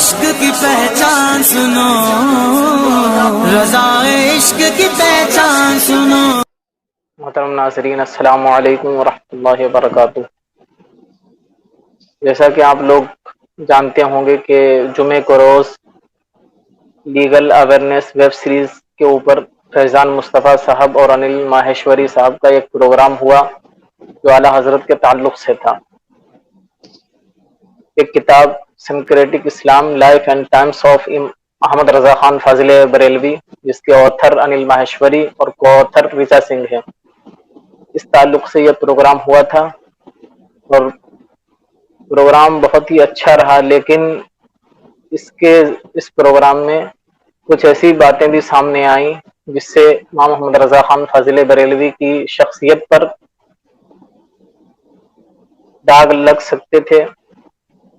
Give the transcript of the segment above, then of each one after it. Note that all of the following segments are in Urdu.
عشق کی پہچان سنو، رضا عشق کی پہچان سنو۔ محترم ناظرین، السلام علیکم ورحمۃ اللہ وبرکاتہ۔ جیسا کہ آپ لوگ جانتے ہوں گے کہ جمعے کو روز لیگل اویئرنیس ویب سیریز کے اوپر فیضان مصطفیٰ صاحب اور انل ماہیشوری صاحب کا ایک پروگرام ہوا جو اعلیٰ حضرت کے تعلق سے تھا۔ ایک کتاب syncretic Islam life and times of Ahmad Raza Khan Fazil Barelvi, جس کے آتھر انل ماہیشوری اور کو آتھر ریچا سنگھ ہیں، اس تعلق سے یہ پروگرام ہوا تھا اور پروگرام بہت ہی اچھا رہا۔ لیکن اس پروگرام میں کچھ ایسی باتیں بھی سامنے آئیں جس سے امام محمد رضا خان فاضل بریلوی کی شخصیت پر داغ لگ سکتے تھے،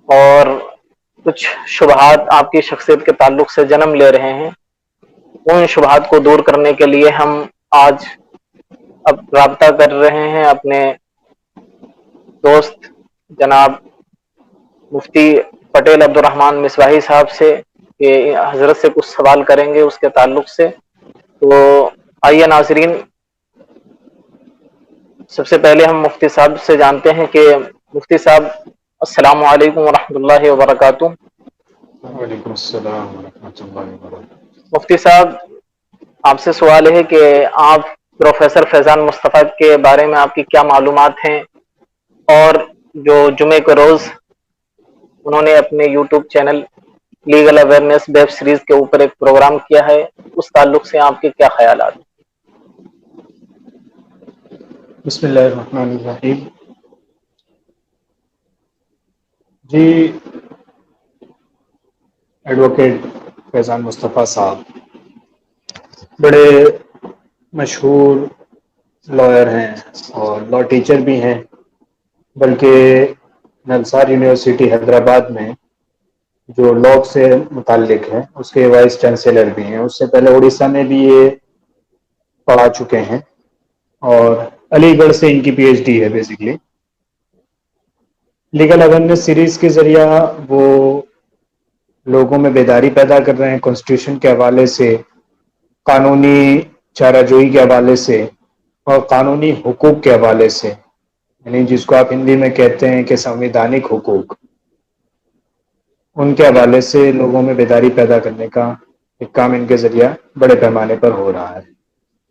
اور کچھ شبہات آپ کی شخصیت کے تعلق سے جنم لے رہے ہیں۔ ان شبہات کو دور کرنے کے لیے ہم آج اب رابطہ کر رہے ہیں اپنے دوست جناب مفتی پٹیل عبد الرحمن مصباحی صاحب سے کہ حضرت سے کچھ سوال کریں گے اس کے تعلق سے۔ تو آئیے ناظرین، سب سے پہلے ہم مفتی صاحب سے جانتے ہیں کہ مفتی صاحب السلام علیکم ورحمۃ اللہ وبرکاتہ۔ وعلیکم السلام ورحمۃ اللہ وبرکاتہ۔ مفتی صاحب، آپ سے سوال ہے کہ آپ پروفیسر فیضان مصطفیٰ کے بارے میں آپ کی کیا معلومات ہیں، اور جو جمعے کے روز انہوں نے اپنے YouTube channel legal awareness web series کے اوپر ایک پروگرام کیا ہے، اس تعلق سے آپ کے کیا خیالات ہیں؟ بسم اللہ الرحمن الرحیم۔ جی، ایڈوکیٹ فیضان مصطفیٰ صاحب بڑے مشہور لائر ہیں اور لا ٹیچر بھی ہیں، بلکہ نلسار یونیورسٹی حیدرآباد میں جو لا سے متعلق ہے اس کے وائس چانسلر بھی ہیں۔ اس سے پہلے اڑیسہ میں بھی یہ پڑھا چکے ہیں، اور علی گڑھ سے ان کی پی ایچ ڈی ہے۔ بیسیکلی لیگل اویئرنیس سیریز کے ذریعہ وہ لوگوں میں بیداری پیدا کر رہے ہیں، کانسٹیٹیوشن کے حوالے سے، قانونی چارہ جوئی کے حوالے سے، اور قانونی حقوق کے حوالے سے، یعنی جس کو آپ ہندی میں کہتے ہیں کہ سنویدھانک حقوق، ان کے حوالے سے لوگوں میں بیداری پیدا کرنے کا ایک کام ان کے ذریعہ بڑے پیمانے پر ہو رہا ہے۔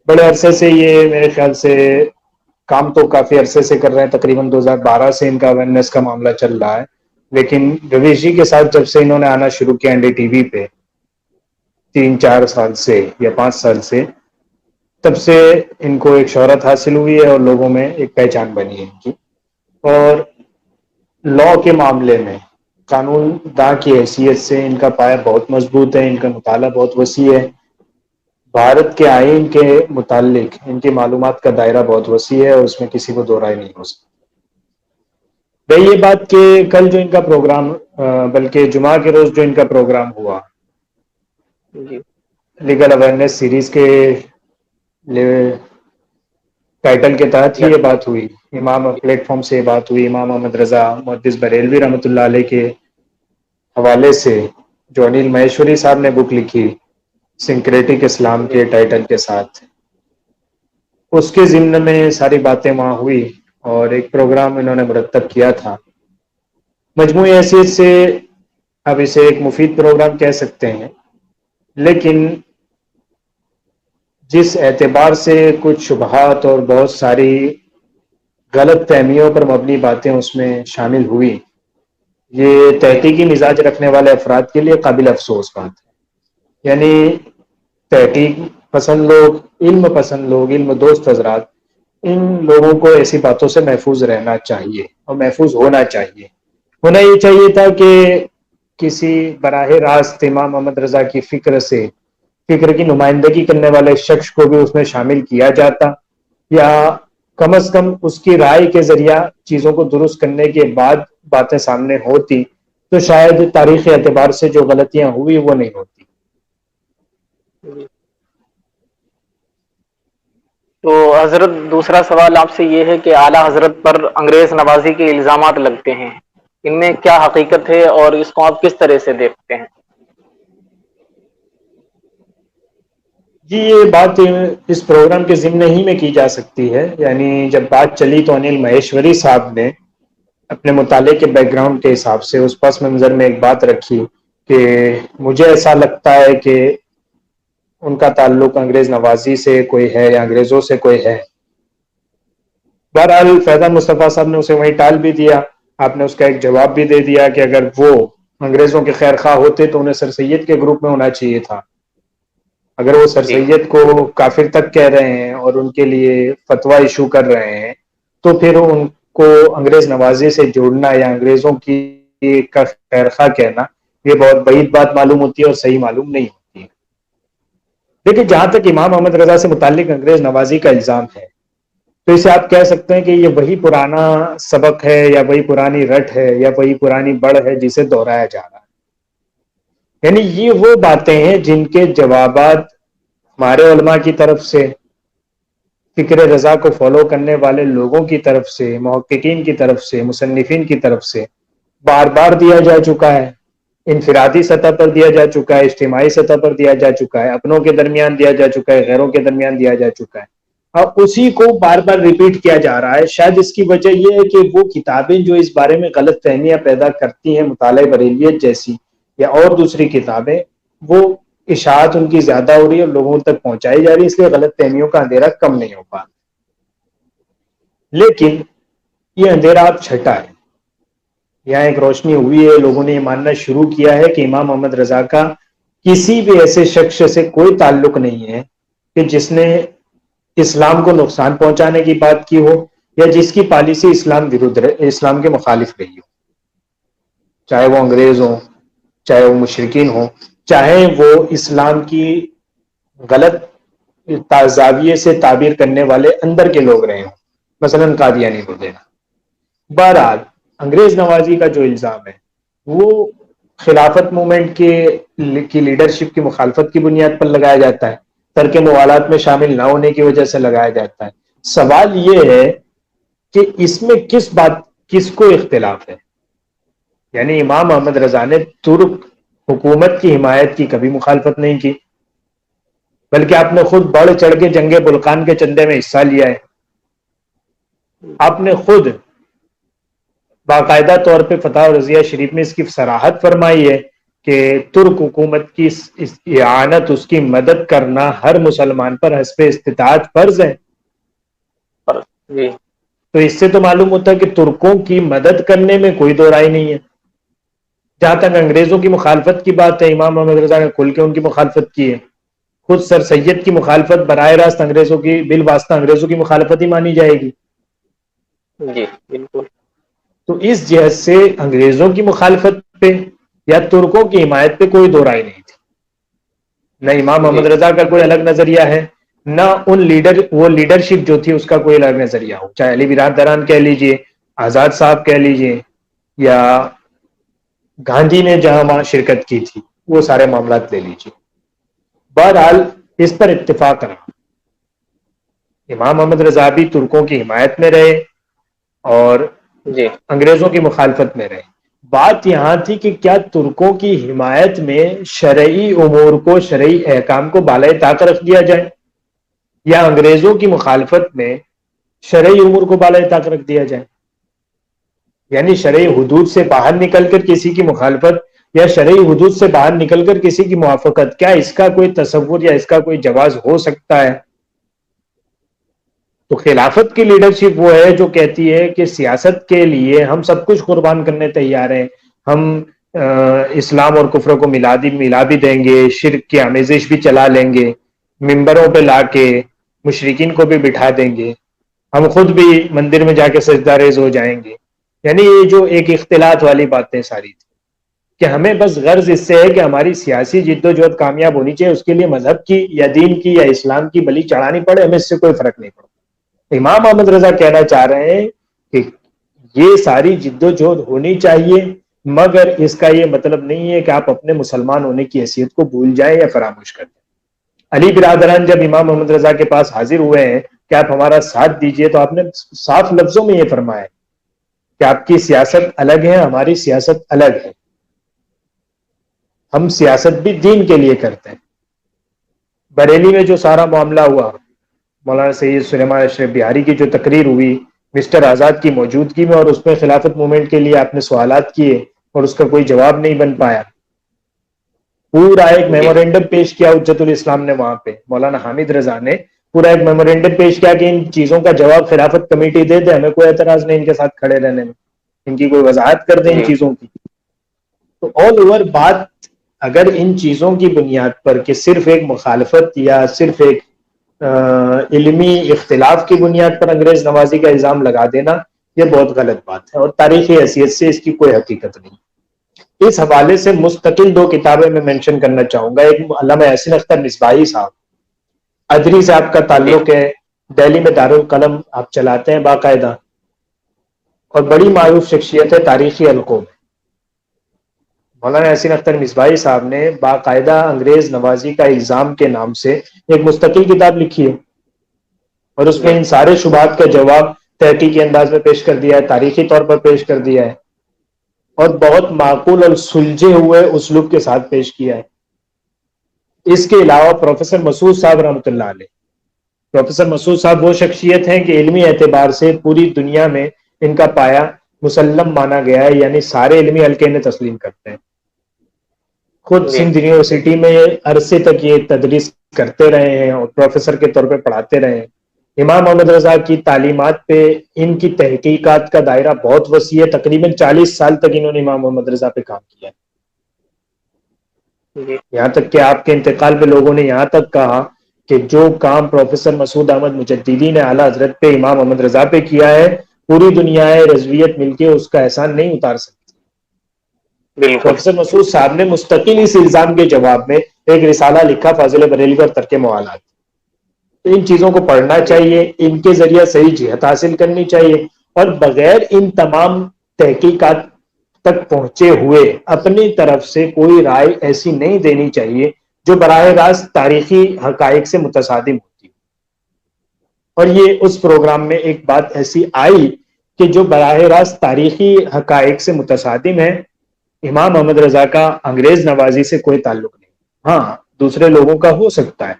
بڑے عرصے سے یہ میرے خیال سے کام تو کافی عرصے سے کر رہے ہیں، تقریباً 2012 سے ان کا اویئرنیس کا معاملہ چل رہا ہے۔ لیکن رویش جی کے ساتھ جب سے انہوں نے آنا شروع کیا این ڈی ٹی وی پہ 3-4 سال سے یا 5 سال سے، تب سے ان کو ایک شہرت حاصل ہوئی ہے اور لوگوں میں ایک پہچان بنی ہے ان کی۔ اور لا کے معاملے میں قانون داں کی حیثیت سے ان کا پایہ بہت مضبوط ہے، ان کا مطالعہ بہت وسیع ہے۔ بھارت کے آئین کے متعلق ان کی معلومات کا دائرہ بہت وسیع ہے، اور اس میں کسی کو دو رائے نہیں ہو سکتی۔ رہی یہ بات کہ کل جو ان کا پروگرام، بلکہ جمعہ کے روز جو ان کا پروگرام ہوا جی لیگل اویئرنیس سیریز کے ٹائٹل کے تحت ہی یہ بات ہوئی، امام پلیٹ فارم سے یہ بات ہوئی، امام محمد رضا محدث بریلوی رحمۃ اللہ علیہ کے حوالے سے، جو انل ماہیشوری صاحب نے بک لکھی سنکریٹک اسلام جی کے ٹائٹل کے ساتھ، اس کے ضمن میں ساری باتیں وہاں ہوئی، اور ایک پروگرام انہوں نے مرتب کیا تھا۔ مجموعی حیثیت سے اب اسے ایک مفید پروگرام کہہ سکتے ہیں، لیکن جس اعتبار سے کچھ شبہات اور بہت ساری غلط فہمیوں پر مبنی باتیں اس میں شامل ہوئی، یہ تحقیقی مزاج رکھنے والے افراد کے لیے قابل افسوس بات ہے۔ یعنی تحقیق پسند لوگ، علم پسند لوگ، علم دوست حضرات، ان لوگوں کو ایسی باتوں سے محفوظ رہنا چاہیے اور محفوظ ہونا چاہیے۔ ہونا یہ چاہیے تھا کہ کسی براہ راست امام محمد رضا کی فکر کی نمائندگی کرنے والے شخص کو بھی اس میں شامل کیا جاتا، یا کم از کم اس کی رائے کے ذریعہ چیزوں کو درست کرنے کے بعد باتیں سامنے ہوتی، تو شاید تاریخی اعتبار سے جو غلطیاں ہوئی وہ نہیں ہوتی۔ جی تو حضرت، دوسرا سوال آپ سے یہ ہے کہ اعلیٰ حضرت پر انگریز نوازی کے الزامات لگتے ہیں، ان میں کیا حقیقت ہے اور اس کو آپ کس طرح سے دیکھتے ہیں؟ جی یہ بات اس پروگرام کے ضمن ہی میں کی جا سکتی ہے. یعنی جب بات چلی تو انل مہیشوری صاحب نے اپنے مطالعے کے بیک گراؤنڈ کے حساب سے اس پس منظر میں ایک بات رکھی کہ مجھے ایسا لگتا ہے کہ ان کا تعلق انگریز نوازی سے کوئی ہے یا انگریزوں سے کوئی ہے. بہرحال فیضان مصطفیٰ صاحب نے اسے وہیں ٹال بھی دیا. آپ نے اس کا ایک جواب بھی دے دیا کہ اگر وہ انگریزوں کے خیر خواہ ہوتے تو انہیں سر سید کے گروپ میں ہونا چاہیے تھا. اگر وہ سر جی سید کو کافر تک کہہ رہے ہیں اور ان کے لیے فتویٰ ایشو کر رہے ہیں تو پھر ان کو انگریز نوازی سے جوڑنا یا انگریزوں کی کا خیر خواہ کہنا یہ بہت بعید بات معلوم ہوتی ہے اور صحیح معلوم نہیں ہوتی ہے. لیکن جہاں تک امام احمد رضا سے متعلق انگریز نوازی کا الزام ہے تو اسے آپ کہہ سکتے ہیں کہ یہ وہی پرانا سبق ہے یا وہی پرانی رٹ ہے یا وہی پرانی بڑھ ہے جسے دہرایا جا رہا ہے. یعنی یہ وہ باتیں ہیں جن کے جوابات ہمارے علماء کی طرف سے، فکر رضا کو فالو کرنے والے لوگوں کی طرف سے، محققین کی طرف سے، مصنفین کی طرف سے بار بار دیا جا چکا ہے. انفرادی سطح پر دیا جا چکا ہے، اجتماعی سطح پر دیا جا چکا ہے، اپنوں کے درمیان دیا جا چکا ہے، غیروں کے درمیان دیا جا چکا ہے، اور اسی کو بار بار ریپیٹ کیا جا رہا ہے. شاید اس کی وجہ یہ ہے کہ وہ کتابیں جو اس بارے میں غلط فہمیاں پیدا کرتی ہیں، مطالعہ بریلیت جیسی یا اور دوسری کتابیں، وہ اشاعت ان کی زیادہ ہو رہی ہے اور لوگوں تک پہنچائی جا رہی ہے، اس لیے غلط فہمیوں کا اندھیرا کم نہیں ہو پا. لیکن یہ اندھیرا اب چھٹا ہے، یہاں ایک روشنی ہوئی ہے. لوگوں نے یہ ماننا شروع کیا ہے کہ امام محمد رضا کا کسی بھی ایسے شخص سے کوئی تعلق نہیں ہے کہ جس نے اسلام کو نقصان پہنچانے کی بات کی ہو یا جس کی پالیسی اسلام کے مخالف رہی ہو، چاہے وہ انگریز ہوں، چاہے وہ مشرکین ہوں، چاہے وہ اسلام کی غلط زاویے سے تعبیر کرنے والے اندر کے لوگ رہے ہوں، مثلا قادیانی وغیرہ. بہرحال انگریز نوازی کا جو الزام ہے وہ خلافت موومنٹ کی لیڈرشپ کی مخالفت کی بنیاد پر لگایا جاتا ہے، ترک موالات میں شامل نہ ہونے کی وجہ سے لگایا جاتا ہے. سوال یہ ہے کہ اس میں کس کو اختلاف ہے. یعنی امام احمد رضا نے ترک حکومت کی حمایت کی کبھی مخالفت نہیں کی، بلکہ آپ نے خود بڑھ چڑھ کے جنگ بلقان کے چندے میں حصہ لیا ہے. آپ نے خود باقاعدہ طور پہ فتح و رضیہ شریف میں اس کی صراحت فرمائی ہے کہ ترک حکومت کی اعانت، اس کی مدد کرنا ہر مسلمان پر حسب استطاعت فرض ہے. جی تو اس سے تو معلوم ہوتا ہے کہ ترکوں کی مدد کرنے میں کوئی دو رائے نہیں ہے. جہاں تک انگریزوں کی مخالفت کی بات ہے، امام محمد رضا نے کھل کے ان کی مخالفت کی ہے. خود سر سید کی مخالفت براہ راست انگریزوں کی بالواسطہ انگریزوں کی مخالفت ہی مانی جائے گی. جی بالکل. تو اس جہت سے انگریزوں کی مخالفت پہ یا ترکوں کی حمایت پہ کوئی دو رائے نہیں تھی. نہ امام جی محمد رضا کا کوئی الگ نظریہ ہے، نہ وہ لیڈرشپ جو تھی اس کا کوئی الگ نظریہ ہو، چاہے علی برادران کہہ لیجئے، آزاد صاحب کہہ لیجئے، یا گاندھی نے جہاں وہاں شرکت کی تھی، وہ سارے معاملات لے لیجئے. بہرحال اس پر اتفاق رہا. امام محمد رضا بھی ترکوں کی حمایت میں رہے اور جی انگریزوں کی مخالفت میں رہے. بات یہاں تھی کہ کیا ترکوں کی حمایت میں شرعی امور کو، شرعی احکام کو بالائے طاق رکھ دیا جائے، یا انگریزوں کی مخالفت میں شرعی امور کو بالائے طاق رکھ دیا جائے. یعنی شرعی حدود سے باہر نکل کر کسی کی مخالفت یا شرعی حدود سے باہر نکل کر کسی کی موافقت، کیا اس کا کوئی تصور یا اس کا کوئی جواز ہو سکتا ہے؟ تو خلافت کی لیڈرشپ وہ ہے جو کہتی ہے کہ سیاست کے لیے ہم سب کچھ قربان کرنے تیار ہیں، ہم اسلام اور کفر کو ملا بھی دیں گے، شرک کی آمیزش بھی چلا لیں گے، ممبروں پہ لا کے مشرکین کو بھی بٹھا دیں گے، ہم خود بھی مندر میں جا کے سجدہ ریز ہو جائیں گے. یعنی یہ جو ایک اختلاط والی باتیں ساری تھی کہ ہمیں بس غرض اس سے ہے کہ ہماری سیاسی جد و جہد کامیاب ہونی چاہیے، اس کے لیے مذہب کی یا دین کی یا اسلام کی بلی چڑھانی پڑے، ہمیں اس سے کوئی فرق نہیں پڑتا. امام احمد رضا کہنا چاہ رہے ہیں کہ یہ ساری جد و جہد ہونی چاہیے، مگر اس کا یہ مطلب نہیں ہے کہ آپ اپنے مسلمان ہونے کی حیثیت کو بھول جائیں یا فراموش کر دیں. علی برادران جب امام محمد رضا کے پاس حاضر ہوئے ہیں کہ آپ ہمارا ساتھ دیجئے، تو آپ نے صاف لفظوں میں یہ فرمایا کہ آپ کی سیاست الگ ہے، ہماری سیاست الگ ہے. ہم سیاست بھی دین کے لیے کرتے ہیں. بریلی میں جو سارا معاملہ ہوا، مولانا سید سلیمان اشرف بہاری کی جو تقریر ہوئی مسٹر آزاد کی موجودگی میں، اور اس میں خلافت موومنٹ کے لیے آپ نے سوالات کیے اور اس کا کوئی جواب نہیں بن پایا. پورا ایک جی میمورینڈم پیش کیا حجت الاسلام نے، وہاں پہ مولانا حامد رضا نے پورا ایک میمورینڈم پیش کیا کہ ان چیزوں کا جواب خلافت کمیٹی دے دے، ہمیں کوئی اعتراض نہیں ان کے ساتھ کھڑے رہنے میں، ان کی کوئی وضاحت کر دیں ان جی چیزوں کی. تو آل اوور بات اگر ان چیزوں کی بنیاد پر کہ صرف ایک مخالفت یا صرف ایک علمی اختلاف کی بنیاد پر انگریز نوازی کا الزام لگا دینا، یہ بہت غلط بات ہے، اور تاریخی حیثیت سے اس کی کوئی حقیقت نہیں. اس حوالے سے مستقل 2 کتابیں میں مینشن کرنا چاہوں گا. ایک علامہ احسن اختر مصباحی صاحب، ادری سے آپ کا جی تعلق ہے، دہلی میں دارالقلم آپ چلاتے ہیں باقاعدہ، اور بڑی معروف شخصیت ہے تاریخی حلقوں میں. مولانا احسن اختر مصباحی صاحب نے باقاعدہ انگریز نوازی کا الزام کے نام سے ایک مستقل کتاب لکھی ہے، اور اس میں جی ان سارے شبہات کا جواب تحقیقی انداز میں پیش کر دیا ہے، تاریخی طور پر پیش کر دیا ہے، اور بہت معقول اور سلجھے ہوئے اسلوب کے ساتھ پیش کیا ہے. اس کے علاوہ پروفیسر مسعود صاحب رحمۃ اللہ علیہ، پروفیسر مسعود صاحب وہ شخصیت ہیں کہ علمی اعتبار سے پوری دنیا میں ان کا پایا مسلم مانا گیا ہے، یعنی سارے علمی حلقے انہیں تسلیم کرتے ہیں. خود جی سندھ یونیورسٹی میں عرصے تک یہ تدریس کرتے رہے ہیں اور پروفیسر کے طور پہ پڑھاتے رہے ہیں. امام محمد رضا کی تعلیمات پہ ان کی تحقیقات کا دائرہ بہت وسیع ہے، تقریباً 40 سال تک انہوں نے امام محمد رضا پہ کام کیا ہے. جی یہاں تک کہ آپ کے انتقال پہ لوگوں نے یہاں تک کہا کہ جو کام پروفیسر مسعود احمد مجددی نے اعلیٰ حضرت پہ امام محمد رضا پہ کیا ہے، پوری دنیا رضویت مل کے اس کا احسان نہیں اتار سکتی. بالکل پروفیسر مسعود صاحب نے مستقل اس الزام کے جواب میں ایک رسالہ لکھا، فاضل بریلوی اور ترک موالات. تو ان چیزوں کو پڑھنا جی چاہیے، ان کے ذریعہ صحیح جہت حاصل کرنی چاہیے، اور بغیر ان تمام تحقیقات تک پہنچے ہوئے اپنی طرف سے کوئی رائے ایسی نہیں دینی چاہیے جو براہ راست تاریخی حقائق سے متصادم ہوتی. اور یہ اس پروگرام میں ایک بات ایسی آئی کہ جو براہ راست تاریخی حقائق سے متصادم ہے. امام محمد رضا کا انگریز نوازی سے کوئی تعلق نہیں، ہاں دوسرے لوگوں کا ہو سکتا ہے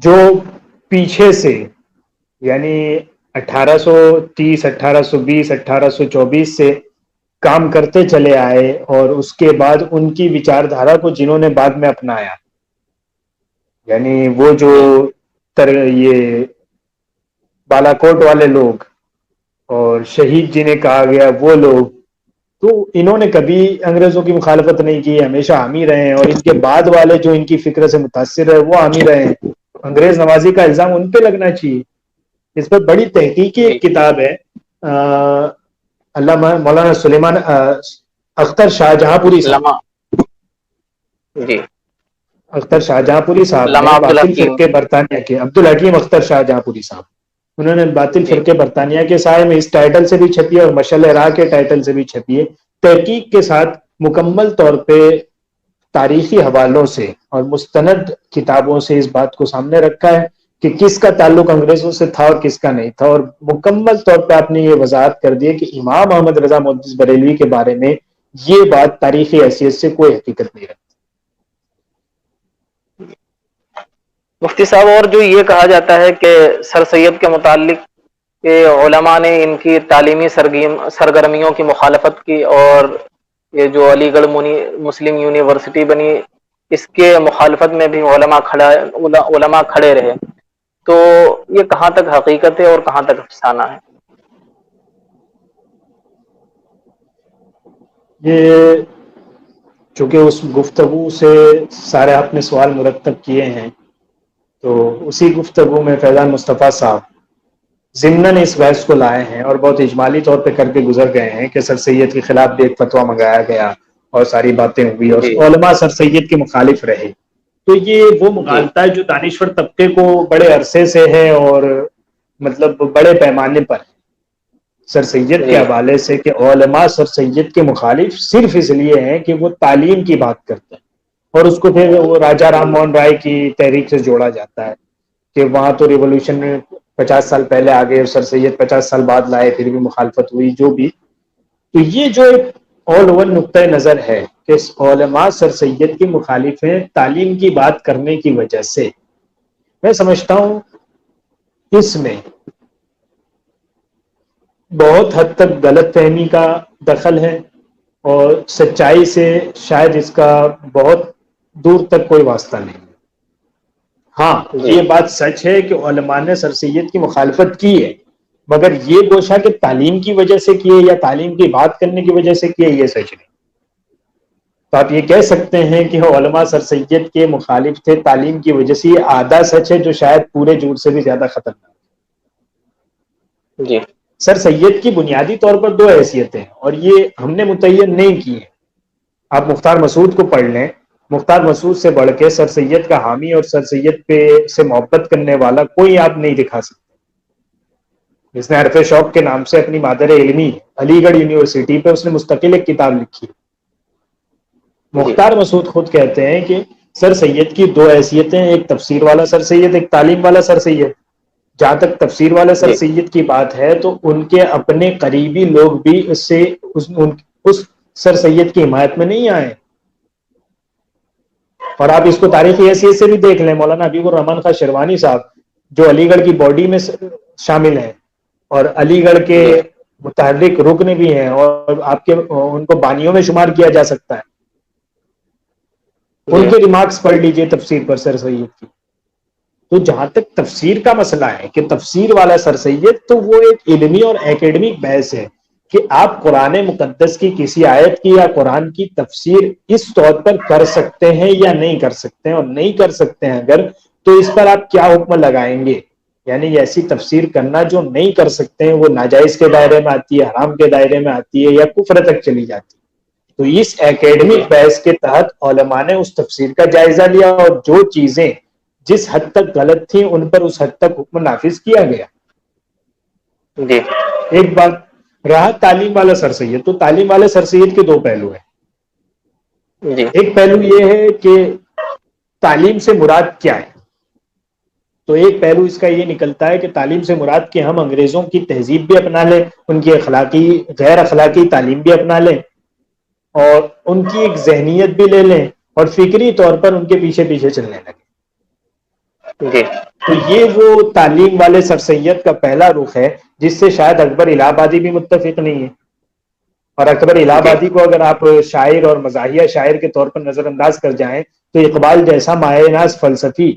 جو پیچھے سے، یعنی 1830 1820 1824 سے کام کرتے چلے آئے، اور اس کے بعد ان کی وچاردھارا کو جنہوں نے بعد میں اپنایا، یعنی وہ جو جی یہ بالاکوٹ والے لوگ اور شہید جنہیں کہا گیا وہ لوگ، تو انہوں نے کبھی انگریزوں کی مخالفت نہیں کی، ہمیشہ حامی رہے ہیں. اور ان کے بعد والے جو ان کی فکر سے متاثر ہے وہ حامی رہے ہیں. انگریز نوازی کا الزام ان پہ لگنا چاہیے. اس پر بڑی تحقیقی جی ایک کتاب ہے، علامہ مولانا سلیمان اختر شاہجہاں پوری صاحب، علامہ جی اختر شاہجہاں پوری صاحب علامہ نے عبد باطل الحکیم فرقے برطانیہ کے، عبد الحکیم اختر شاہجہاں پوری صاحب، انہوں نے باطل جی فرقے برطانیہ کے سائے میں اس ٹائٹل سے بھی چھپی ہے اور مشعل راہ کے ٹائٹل سے بھی چھپی ہے. تحقیق کے ساتھ مکمل طور پہ تاریخی حوالوں سے اور مستند کتابوں سے اس بات کو سامنے رکھا ہے کہ کس کا تعلق انگریزوں سے تھا اور کس کا نہیں تھا. اور مکمل طور پہ آپ نے یہ وضاحت کر دی کہ امام محمد رضا محدث بریلوی کے بارے میں یہ بات تاریخی حیثیت سے کوئی حقیقت نہیں رکھتی. مفتی صاحب، اور جو یہ کہا جاتا ہے کہ سر سید کے متعلق کہ علماء نے ان کی تعلیمی سرگرمیوں کی مخالفت کی، اور یہ جو علی گڑھ مسلم یونیورسٹی بنی اس کے مخالفت میں بھی علماء کھڑے رہے، تو یہ کہاں تک حقیقت ہے اور کہاں تک افسانہ ہے؟ یہ چونکہ اس گفتگو سے سارے آپ نے سوال مرتب کیے ہیں، تو اسی گفتگو میں فیضان مصطفیٰ صاحب ضمناً اس بحث کو لائے ہیں اور بہت اجمالی طور پہ کر کے گزر گئے ہیں کہ سر سید کے خلاف بھی ایک فتویٰ منگایا گیا اور ساری باتیں ہوئی اور جی علماء سر سید کے مخالف رہے. تو یہ وہ جی مغالطہ ہے جو دانشور طبقے کو بڑے عرصے سے ہے اور مطلب بڑے پیمانے پر سر سید کے جی حوالے سے کہ علماء سر سید کے مخالف صرف اس لیے ہیں کہ وہ تعلیم کی بات کرتے ہیں، اور اس کو پھر وہ راجا رام موہن رائے کی تحریک سے جوڑا جاتا ہے کہ وہاں تو ریولوشن 50 سال پہلے آ گئے اور سر سید 50 سال بعد لائے، پھر بھی مخالفت ہوئی، جو بھی. تو یہ جو ایک آل اوور نقطۂ نظر ہے کہ علماء سر سید کی مخالف ہیں تعلیم کی بات کرنے کی وجہ سے، میں سمجھتا ہوں اس میں بہت حد تک غلط فہمی کا دخل ہے، اور سچائی سے شاید اس کا بہت دور تک کوئی واسطہ نہیں. ہاں جی یہ بات سچ ہے کہ علماء نے سر سید کی مخالفت کی ہے، مگر یہ گوشہ کہ تعلیم کی وجہ سے کیے یا تعلیم کی بات کرنے کی وجہ سے کیے، یہ سچ نہیں. تو آپ یہ کہہ سکتے ہیں کہ علماء سر سید کے مخالف تھے تعلیم کی وجہ سے، یہ آدھا سچ ہے جو شاید پورے جھوٹ سے بھی زیادہ خطرناک. جی سر سید کی بنیادی طور پر دو حیثیتیں ہیں، اور یہ ہم نے متعین نہیں کی ہیں. آپ مختار مسعود کو پڑھ لیں، مختار مسعود سے بڑھ کے سر سید کا حامی اور سر سید پہ سے محبت کرنے والا کوئی آپ نہیں دکھا سکتے. جس نے حرف شوق کے نام سے اپنی مادر علمی علی گڑھ یونیورسٹی پہ اس نے مستقل ایک کتاب لکھی. جی مختار مسعود خود کہتے ہیں کہ سر سید کی دو حیثیتیں، ایک تفسیر والا سر سید، ایک تعلیم والا سر سید. جہاں تک تفسیر والا سر جی سید کی بات ہے تو ان کے اپنے قریبی لوگ بھی اس سر سید کی حمایت میں نہیں آئے. اور آپ اس کو تاریخی حیثیت سے بھی دیکھ لیں، مولانا حبیب الرحمان خان شیروانی صاحب جو علی گڑھ کی باڈی میں شامل ہیں اور علی گڑھ کے جی متحرک رکن بھی ہیں، اور آپ کے ان کو بانیوں میں شمار کیا جا سکتا ہے. جی ان کے ریمارکس پڑھ لیجئے تفسیر پر سر سید کی. تو جہاں تک تفسیر کا مسئلہ ہے کہ تفسیر والا سر سید، تو وہ ایک علمی اور اکیڈمک بحث ہے کہ آپ قرآن مقدس کی کسی آیت کی یا قرآن کی تفسیر اس طور پر کر سکتے ہیں یا نہیں کر سکتے ہیں، اور نہیں کر سکتے ہیں اگر تو اس پر آپ کیا حکم لگائیں گے. یعنی ایسی تفسیر کرنا جو نہیں کر سکتے ہیں وہ ناجائز کے دائرے میں آتی ہے، حرام کے دائرے میں آتی ہے، یا کفر تک چلی جاتی ہے. تو اس جی اکیڈمک بحث کے تحت علماء نے اس تفسیر کا جائزہ لیا، اور جو چیزیں جس حد تک غلط تھیں ان پر اس حد تک حکم نافذ کیا گیا. جی ایک بات رہا تعلیم والا سر سید، تو تعلیم والے سر سید کے دو پہلو ہیں. جی ایک پہلو یہ ہے کہ تعلیم سے مراد کیا ہے. تو ایک پہلو اس کا یہ نکلتا ہے کہ تعلیم سے مراد کہ ہم انگریزوں کی تہذیب بھی اپنا لیں، ان کی اخلاقی غیر اخلاقی تعلیم بھی اپنا لیں، اور ان کی ایک ذہنیت بھی لے لیں، اور فکری طور پر ان کے پیچھے پیچھے چلنے لگے. جی تو یہ وہ تعلیم والے سر سید کا پہلا رخ ہے جس سے شاید اکبر الہ آبادی بھی متفق نہیں ہے. اور اکبر الہ جی آبادی کو اگر آپ شاعر اور مزاحیہ شاعر کے طور پر نظر انداز کر جائیں تو اقبال جیسا مایہ ناز فلسفی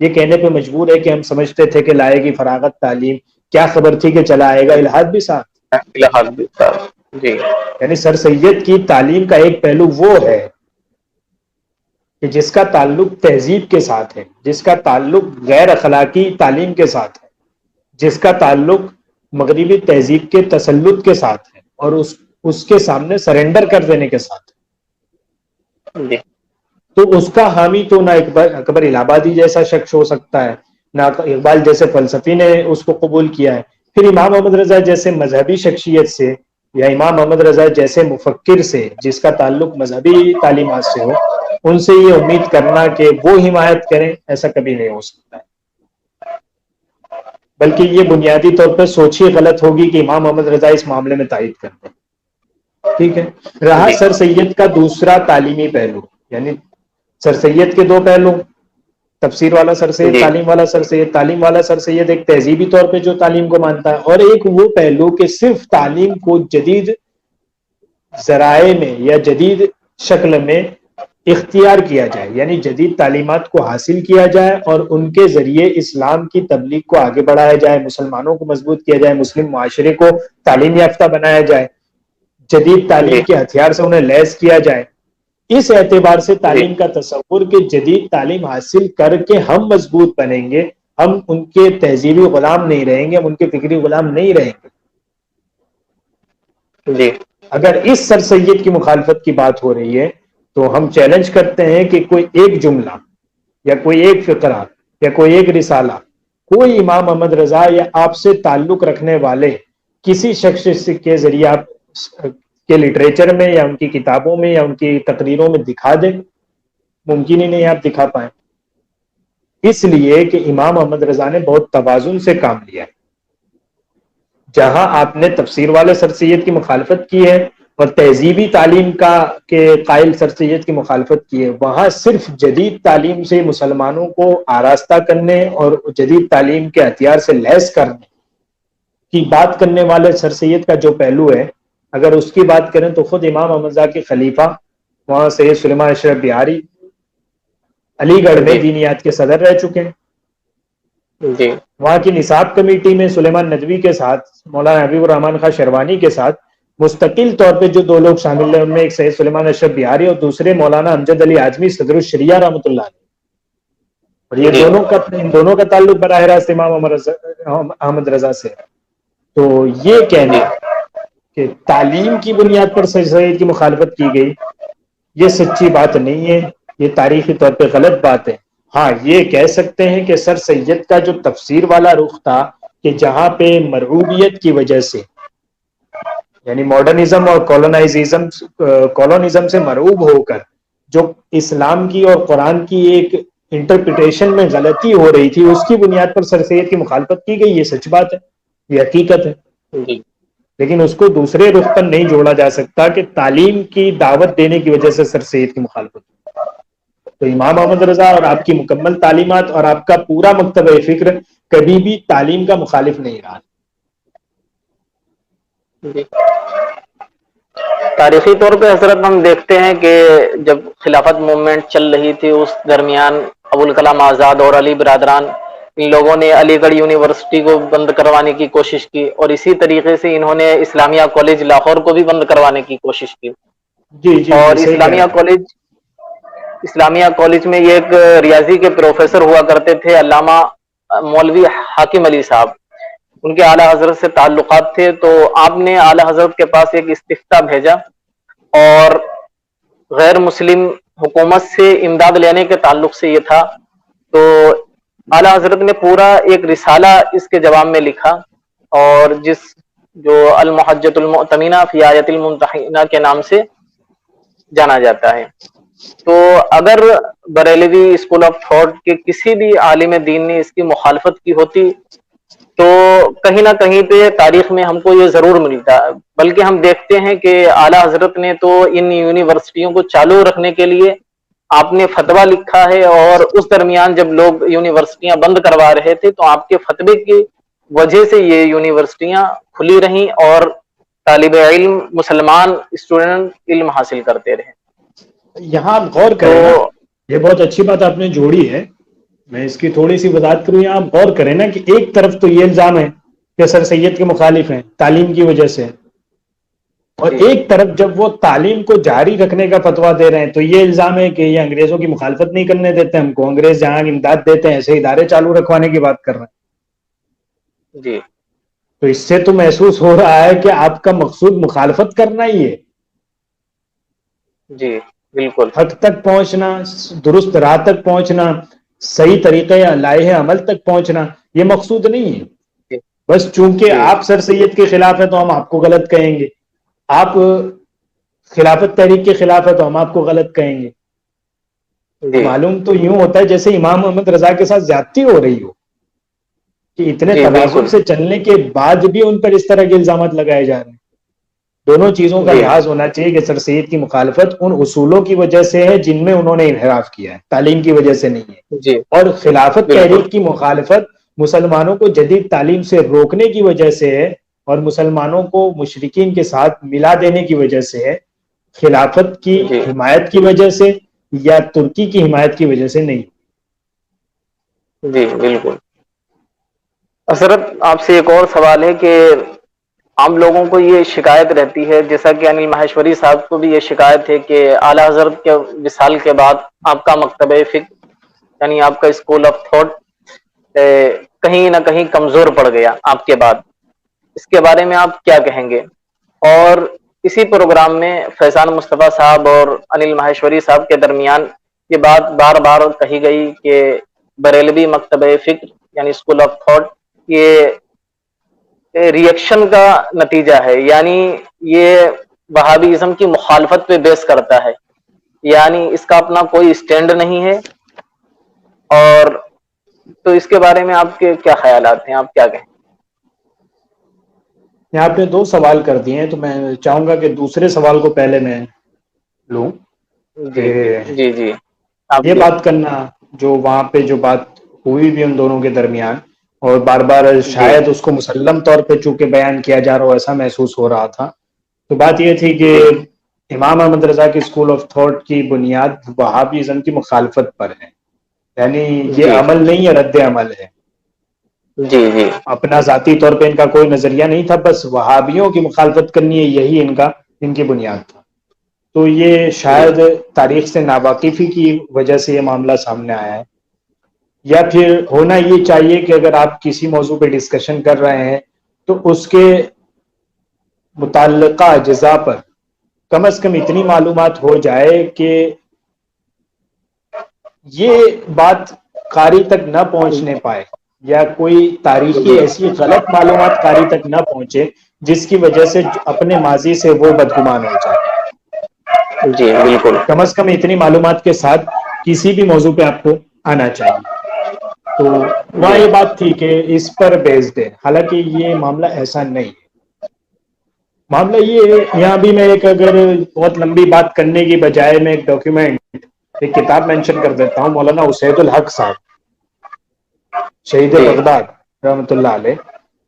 یہ کہنے پہ مجبور ہے کہ ہم سمجھتے تھے کہ لائے گی فراغت تعلیم، کیا خبر تھی کہ چلا آئے گا الہاد بھی ساتھ. جی یعنی سر سید کی تعلیم کا ایک پہلو وہ ہے کہ جس کا تعلق تہذیب کے ساتھ ہے، جس کا تعلق غیر اخلاقی تعلیم کے ساتھ ہے، جس کا تعلق مغربی تہذیب کے تسلط کے ساتھ ہے، اور اس کے سامنے سرنڈر کر دینے کے ساتھ. جی تو اس کا حامی تو نہ اکبر الہ آبادی جیسا شخص ہو سکتا ہے، نہ اقبال جیسے فلسفی نے اس کو قبول کیا ہے. پھر امام محمد رضا جیسے مذہبی شخصیت سے یا امام محمد رضا جیسے مفکر سے جس کا تعلق مذہبی تعلیمات سے ہو، ان سے یہ امید کرنا کہ وہ حمایت کریں، ایسا کبھی نہیں ہو سکتا ہے. بلکہ یہ بنیادی طور پر سوچ ہی غلط ہوگی کہ امام محمد رضا اس معاملے میں تائید کرتے ہیں. ٹھیک ہے. رہا جی سر سید کا دوسرا تعلیمی پہلو، یعنی سر سید کے دو پہلو، تفسیر والا سر سید، جی تعلیم والا سر سید. تعلیم والا سر سید ایک تہذیبی طور پہ جو تعلیم کو مانتا ہے، اور ایک وہ پہلو کہ صرف تعلیم کو جدید ذرائع میں یا جدید شکل میں اختیار کیا جائے، یعنی جدید تعلیمات کو حاصل کیا جائے اور ان کے ذریعے اسلام کی تبلیغ کو آگے بڑھایا جائے، مسلمانوں کو مضبوط کیا جائے، مسلم معاشرے کو تعلیم یافتہ بنایا جائے، جدید جی تعلیم کے ہتھیار سے انہیں لیس کیا جائے. اس اعتبار سے جی تعلیم کا تصور کہ جدید تعلیم حاصل کر کے ہم مضبوط بنیں گے، ہم ان کے تہذیبی غلام نہیں رہیں گے، ہم ان کے فکری غلام نہیں رہیں گے. جی اگر اس سر سید کی مخالفت کی بات ہو رہی ہے تو ہم چیلنج کرتے ہیں کہ کوئی ایک جملہ یا کوئی ایک فقرہ یا کوئی ایک رسالہ کوئی امام محمد رضا یا آپ سے تعلق رکھنے والے کسی شخص کے ذریعے آپ کے لٹریچر میں یا ان کی کتابوں میں یا ان کی تقریروں میں دکھا دیں. ممکن ہی نہیں آپ دکھا پائیں. اس لیے کہ امام احمد رضا نے بہت توازن سے کام لیا ہے. جہاں آپ نے تفسیر والے سر سید کی مخالفت کی ہے اور تہذیبی تعلیم کے قائل سر سید کی مخالفت کی ہے، وہاں صرف جدید تعلیم سے مسلمانوں کو آراستہ کرنے اور جدید تعلیم کے ہتھیار سے لیس کرنے کی بات کرنے والے سر سید کا جو پہلو ہے، اگر اس کی بات کریں تو خود امام احمد رضا کے خلیفہ وہاں سید سلیمان اشرف بہاری علی گڑھ میں دینیات کے صدر رہ چکے ہیں. جی وہاں کی نصاب کمیٹی میں سلیمان ندوی کے ساتھ مولانا حبیب الرحمان خان شیروانی کے ساتھ مستقل طور پہ جو دو لوگ شامل ہیں، ان میں ایک سید سلیمان اشرف بہاری اور دوسرے مولانا امجد علی اعظمی صدر الشریعہ رحمۃ اللہ علیہ. اور یہ جی ان دونوں کا تعلق براہ راست امام احمد رضا سے ہے. تو یہ کہنا کہ تعلیم کی بنیاد پر سر سید کی مخالفت کی گئی، یہ سچی بات نہیں ہے، یہ تاریخی طور پہ غلط بات ہے. ہاں یہ کہہ سکتے ہیں کہ سر سید کا جو تفسیر والا رخ تھا کہ جہاں پہ مرعوبیت کی وجہ سے، یعنی ماڈرنزم اور کولونزم سے مرعوب ہو کر جو اسلام کی اور قرآن کی ایک انٹرپریٹیشن میں غلطی ہو رہی تھی، اس کی بنیاد پر سر سید کی مخالفت کی گئی، یہ سچ بات ہے، یہ حقیقت ہے. جی لیکن اس کو دوسرے رخ پر نہیں جوڑا جا سکتا کہ تعلیم کی دعوت دینے کی وجہ سے سر سید کی مخالفت. تو امام احمد رضا اور آپ کی مکمل تعلیمات اور آپ کا پورا مکتبہ فکر کبھی بھی تعلیم کا مخالف نہیں رہا. جی تاریخی طور پہ حضرت ہم دیکھتے ہیں کہ جب خلافت موومنٹ چل رہی تھی اس درمیان ابوالکلام آزاد اور علی برادران، ان لوگوں نے علی گڑھ یونیورسٹی کو بند کروانے کی کوشش کی، اور اسی طریقے سے انہوں نے اسلامیہ کالج لاہور کو بھی بند کروانے کی کوشش کی. جی جی اور جی صحیح کہہ رہے ہیں. اسلامیہ کالج میں یہ ایک ریاضی کے پروفیسر ہوا کرتے تھے، علامہ مولوی حاکم علی صاحب، ان کے اعلیٰ حضرت سے تعلقات تھے. تو آپ نے اعلیٰ حضرت کے پاس ایک استفتاء بھیجا اور غیر مسلم حکومت سے امداد لینے کے تعلق سے یہ تھا. تو اعلیٰ حضرت نے پورا ایک رسالہ اس کے جواب میں لکھا، اور جو المحجۃ المؤتمنہ فی آیۃ الممتحنہ کے نام سے جانا جاتا ہے. تو اگر بریلوی اسکول آف تھاٹ کے کسی بھی عالم دین نے اس کی مخالفت کی ہوتی تو کہیں نہ کہیں پہ تاریخ میں ہم کو یہ ضرور ملتا. بلکہ ہم دیکھتے ہیں کہ اعلیٰ حضرت نے تو ان یونیورسٹیوں کو چالو رکھنے کے لیے آپ نے فتویٰ لکھا ہے، اور اس درمیان جب لوگ یونیورسٹیاں بند کروا رہے تھے تو آپ کے فتوے کی وجہ سے یہ یونیورسٹیاں کھلی رہیں اور طالب علم مسلمان اسٹوڈنٹ علم حاصل کرتے رہے. یہاں آپ غور کریں نا، یہ بہت اچھی بات آپ نے جوڑی ہے، میں اس کی تھوڑی سی وضاحت کروں. یہاں آپ غور کریں نا کہ ایک طرف تو یہ الزام ہے کہ سر سید کے مخالف ہیں تعلیم کی وجہ سے، اور ایک طرف جب وہ تعلیم کو جاری رکھنے کا فتویٰ دے رہے ہیں تو یہ الزام ہے کہ یہ انگریزوں کی مخالفت نہیں کرنے دیتے ہم کو، انگریز جہاں امداد دیتے ہیں ایسے ادارے چالو رکھوانے کی بات کر رہے ہیں. جی تو اس سے تو محسوس ہو رہا ہے کہ آپ کا مقصود مخالفت کرنا ہی ہے، جی بالکل حق تک پہنچنا، درست راہ تک پہنچنا، صحیح طریقے لائحہ عمل تک پہنچنا، یہ مقصود نہیں ہے. جی بس چونکہ جی آپ سر سید کے خلاف ہیں تو ہم آپ کو غلط کہیں گے، آپ خلافت تحریک کے خلاف ہے تو ہم آپ کو غلط کہیں گے. جی معلوم تو یوں ہوتا ہے جیسے امام محمد رضا کے ساتھ زیادتی ہو رہی ہو، کہ اتنے جی توازن بالکل سے چلنے کے بعد بھی ان پر اس طرح کے الزامات لگائے جا رہے ہیں. دونوں چیزوں کا جی لحاظ ہونا چاہیے کہ سر سید کی مخالفت ان اصولوں کی وجہ سے ہے جن میں انہوں نے انحراف کیا ہے، تعلیم کی وجہ سے نہیں ہے. جی اور خلافت بالکل تحریک کی مخالفت مسلمانوں کو جدید تعلیم سے روکنے کی وجہ سے ہے، اور مسلمانوں کو مشرکین کے ساتھ ملا دینے کی وجہ سے ہے، خلافت کی جی حمایت کی وجہ سے یا ترکی کی حمایت کی وجہ سے نہیں. جی بالکل. حضرت آپ سے ایک اور سوال ہے کہ عام لوگوں کو یہ شکایت رہتی ہے، جیسا کہ انل ماہیشوری صاحب کو بھی یہ شکایت ہے کہ اعلیٰ حضرت کے وصال کے بعد آپ کا مکتبہ فکر یعنی آپ کا اسکول آف تھاٹ کہیں نہ کہیں کمزور پڑ گیا آپ کے بعد. اس کے بارے میں آپ کیا کہیں گے؟ اور اسی پروگرام میں فیضان مصطفیٰ صاحب اور انل ماہیشوری صاحب کے درمیان یہ بات بار بار کہی گئی کہ بریلوی مکتبہ فکر یعنی اسکول آف تھاٹ یہ ری ایکشن کا نتیجہ ہے، یعنی یہ وہابی ازم کی مخالفت پہ بیس کرتا ہے، یعنی اس کا اپنا کوئی اسٹینڈ نہیں ہے. اور تو اس کے بارے میں آپ کے کیا خیالات ہیں، آپ کیا کہیں؟ آپ نے دو سوال کر دیے ہیں، تو میں چاہوں گا کہ دوسرے سوال کو پہلے میں لوں جی کہ جی جی، آپ یہ لے بات کرنا جو وہاں پہ جو بات ہوئی بھی ان دونوں کے درمیان، اور بار بار جی شاید اس کو مسلم طور پہ چونکہ بیان کیا جا رہا ہو ایسا محسوس ہو رہا تھا، تو بات یہ تھی کہ جی امام احمد رضا کی اسکول آف تھاٹ کی بنیاد وہابیزم کی مخالفت پر ہے، یعنی یہ جی عمل نہیں ہے، رد عمل ہے، جی جی اپنا ذاتی طور پہ ان کا کوئی نظریہ نہیں تھا، بس وہابیوں کی مخالفت کرنی ہے، یہی ان کی بنیاد تھا۔ تو یہ جی شاید تاریخ سے ناواقفی کی وجہ سے یہ معاملہ سامنے آیا ہے، یا پھر ہونا یہ چاہیے کہ اگر آپ کسی موضوع پہ ڈسکشن کر رہے ہیں تو اس کے متعلقہ اجزاء پر کم از کم اتنی معلومات ہو جائے کہ یہ بات قاری تک نہ پہنچنے پائے، یا کوئی تاریخی جی ایسی غلط معلومات قاری تک نہ پہنچے جس کی وجہ سے اپنے ماضی سے وہ بدگمان ہو جائے۔ جی بالکل کم از کم اتنی معلومات کے ساتھ کسی بھی موضوع پہ آپ کو آنا چاہیے۔ تو وہاں جی یہ بات تھی کہ اس پر بیسڈ ہے، حالانکہ یہ معاملہ ایسا نہیں ہے۔ معاملہ یہ ہے، یہاں بھی میں ایک اگر بہت لمبی بات کرنے کی بجائے میں ایک ڈاکیومنٹ، ایک کتاب مینشن کر دیتا ہوں، مولانا اسید الحق صاحب، شہید جی بغداد رحمۃ اللہ علیہ۔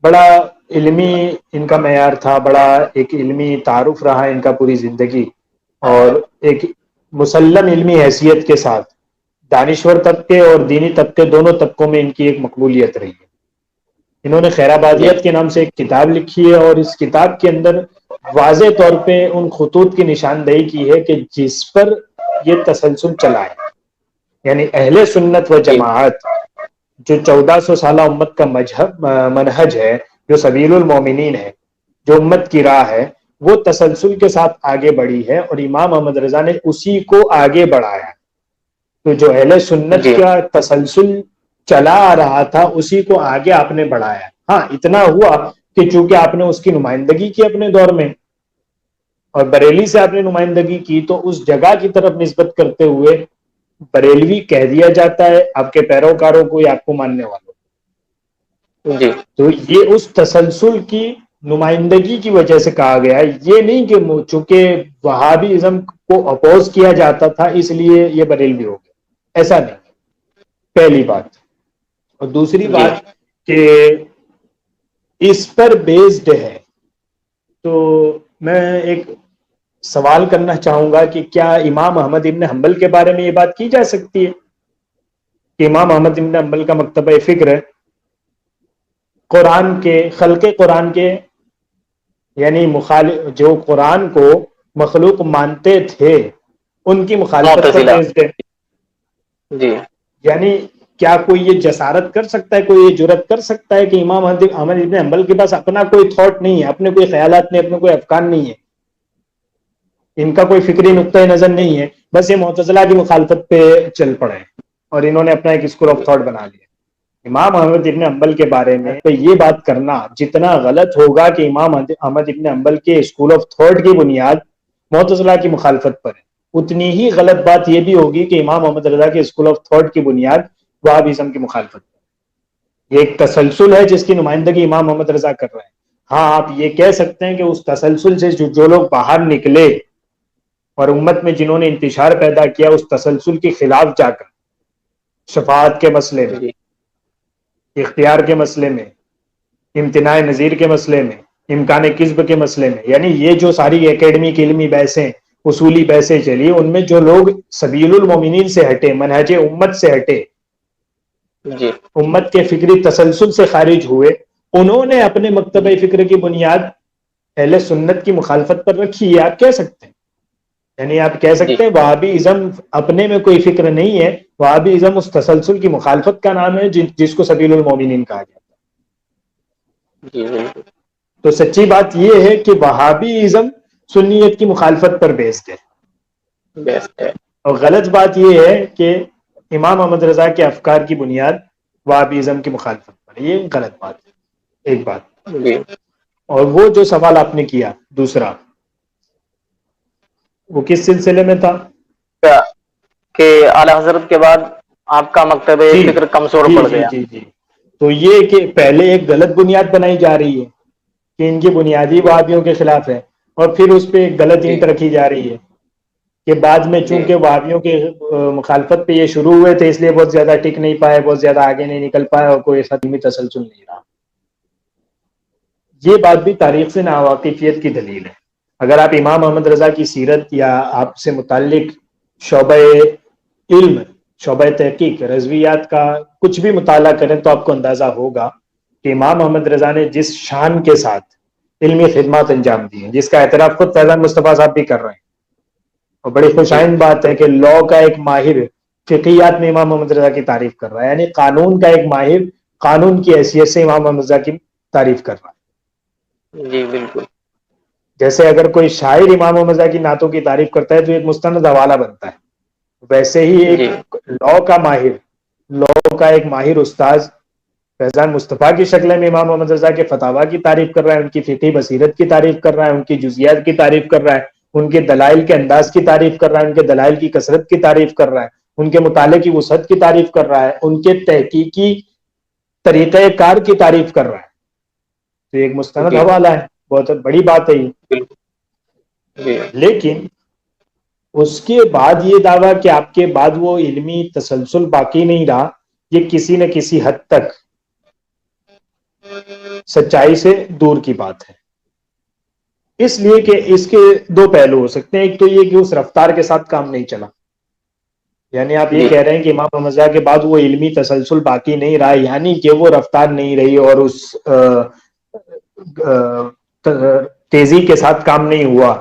بڑا علمی ان کا معیار تھا، بڑا ایک علمی تعارف رہا ان کا پوری زندگی، اور ایک مسلم علمی حیثیت کے ساتھ دانشور طبقے اور دینی طبقے دونوں طبقوں میں ان کی ایک مقبولیت رہی ہے۔ انہوں نے خیر جی آبادیت کے نام سے ایک کتاب لکھی ہے، اور اس کتاب کے اندر واضح طور پہ ان خطوط کی نشاندہی کی ہے کہ جس پر یہ تسلسل چلا ہے، یعنی اہل سنت و جی جماعت جو 1400 سالہ امت کا منہج ہے، جو سبیل المومنین ہے، جو امت کی راہ ہے، وہ تسلسل کے ساتھ آگے بڑھی ہے، اور امام احمد رضا نے اسی کو آگے بڑھایا۔ تو جو اہل سنت جی کا تسلسل چلا آ رہا تھا اسی کو آگے آپ نے بڑھایا۔ ہاں اتنا ہوا کہ چونکہ آپ نے اس کی نمائندگی کی اپنے دور میں، اور بریلی سے آپ نے نمائندگی کی، تو اس جگہ کی طرف نسبت کرتے ہوئے بریلوی کہہ دیا جاتا ہے آپ کے پیروکاروں کو یا آپ کو ماننے والوں کو۔ جی تو یہ اس تسلسل کی نمائندگی کی وجہ سے کہا گیا ہے، یہ نہیں کہ چونکہ وہابی ازم کو اپوز کیا جاتا تھا اس لیے یہ بریلوی ہو گیا، ایسا نہیں، پہلی بات۔ اور دوسری جی بات کہ اس پر بیسڈ ہے، تو میں ایک سوال کرنا چاہوں گا کہ کیا امام احمد ابن حنبل کے بارے میں یہ بات کی جا سکتی ہے کہ امام احمد ابن حنبل کا مکتبہ فکر ہے قرآن کے، خلق قرآن کے، یعنی مخالف جو قرآن کو مخلوق مانتے تھے ان کی مخالفت پر معتزلہ، بیسڈ ہے؟ جی یعنی کیا کوئی یہ جسارت کر سکتا ہے، کوئی یہ جرت کر سکتا ہے کہ امام احمد ابن حنبل کے پاس اپنا کوئی تھاٹ نہیں ہے، اپنے کوئی خیالات نہیں، اپنے کوئی افکار نہیں ہے، ان کا کوئی فکری نقطۂ نظر نہیں ہے، بس یہ معتزلہ کی مخالفت پہ چل پڑے ہیں اور انہوں نے اپنا ایک اسکول آف تھاٹ بنا لیا؟ امام احمد ابن حنبل کے بارے میں تو یہ بات کرنا جتنا غلط ہوگا کہ امام احمد ابن حنبل کے اسکول آف تھاٹ کی بنیاد معتزلہ کی مخالفت پر ہے، اتنی ہی غلط بات یہ بھی ہوگی کہ امام محمد رضا کے اسکول آف تھاٹ کی بنیاد وہابیزم کی مخالفت پر۔ یہ ایک تسلسل ہے جس کی نمائندگی امام محمد رضا کر رہے ہیں۔ ہاں آپ یہ کہہ سکتے ہیں کہ اس تسلسل سے جو لوگ باہر نکلے اور امت میں جنہوں نے انتشار پیدا کیا، اس تسلسل کے خلاف جا کر شفاعت کے مسئلے میں، جی اختیار کے مسئلے میں، امتناع نظیر کے مسئلے میں، امکان کذب کے مسئلے میں، یعنی یہ جو ساری اکیڈمی کی علمی بحثیں، اصولی بحثیں چلی، ان میں جو لوگ سبیل المومنین سے ہٹے، منہج امت سے ہٹے، جی امت کے فکری تسلسل سے خارج ہوئے، انہوں نے اپنے مکتبہ فکر کی بنیاد اہل سنت کی مخالفت پر رکھی ہے، آپ کہہ سکتے ہیں۔ یعنی آپ کہہ جی سکتے ہیں وہابی ازم اپنے میں کوئی فکر نہیں ہے، وہابی ازم اس تسلسل کی مخالفت کا نام ہے جس کو سبیل المومنین کہا جاتا ہے۔ جی بالکل تو سچی بات یہ ہے کہ وہابی ازم سنیت کی مخالفت پر بیسڈ ہے، بیسٹ ہے، اور غلط بات یہ ہے کہ امام احمد رضا کے افکار کی بنیاد وہابی ازم کی مخالفت پر ہے، یہ غلط بات ہے، ایک بات۔ جی اور وہ جو سوال آپ نے کیا دوسرا، وہ کس سلسلے میں تھا؟ کیا کہ اعلی حضرت کے بعد آپ کا مکتب جی فکر کمزور جی پڑ جی گیا. جی جی. تو یہ کہ پہلے ایک غلط بنیاد بنائی جا رہی ہے کہ ان کی بنیادی جی وہابیوں کے خلاف ہے، اور پھر اس پہ ایک غلط جی اینٹ رکھی جا رہی ہے کہ بعد میں جی چونکہ وہابیوں کے مخالفت پہ یہ شروع ہوئے تھے اس لیے بہت زیادہ ٹک نہیں پائے، بہت زیادہ آگے نہیں نکل پائے، اور کوئی ایسا دینی تسلسل نہیں رہا. یہ بات بھی تاریخ سے ناواقفیت کی دلیل ہے. اگر آپ امام محمد رضا کی سیرت یا آپ سے متعلق شعبہ علم، شعبہ تحقیق، رضویات کا کچھ بھی مطالعہ کریں تو آپ کو اندازہ ہوگا کہ امام محمد رضا نے جس شان کے ساتھ علمی خدمات انجام دی ہیں، جس کا اعتراف خود فیضان مصطفیٰ صاحب بھی کر رہے ہیں، اور بڑی جی خوشائند بات ہے کہ لا کا ایک ماہر فقہیات میں امام محمد رضا کی تعریف کر رہا ہے، یعنی قانون کا ایک ماہر قانون کی حیثیت سے امام محمد رضا کی تعریف کر رہا ہے. جی بالکل. جیسے اگر کوئی شاعر امام محمد رضا کی نعتوں کی تعریف کرتا ہے تو ایک مستند حوالہ بنتا ہے، ویسے ہی جی ایک لا کا ایک ماہر استاذ فیضان مصطفیٰ کی شکل میں امام محمد رضا کے فتاوی کی تعریف کر رہا ہے، ان کی فقہی بصیرت کی تعریف کر رہا ہے، ان کی جزیات کی تعریف کر رہا ہے، ان کے دلائل کے انداز کی تعریف کر رہا ہے، ان کے دلائل کی کثرت کی تعریف کر رہا ہے، ان کے مطالعے کی وسعت کی تعریف کر رہا ہے، ان کے تحقیقی طریقہ کار کی تعریف کر رہا ہے. تو ایک مستند جی حوالہ ہے، بہت بڑی بات ہے یہ. بالکل. جی لیکن اس کے بعد یہ دعویٰ کہ آپ کے بعد وہ علمی تسلسل باقی نہیں رہا، یہ کسی نہ کسی حد تک سچائی سے دور کی بات ہے. اس لیے کہ اس کے دو پہلو ہو سکتے ہیں. ایک تو یہ کہ اس رفتار کے ساتھ کام نہیں چلا، یعنی آپ یہ جی کہہ رہے ہیں کہ امام محمد رضا کے بعد وہ علمی تسلسل باقی نہیں رہا، یعنی کہ وہ رفتار نہیں رہی اور اس تیزی کے ساتھ کام نہیں ہوا،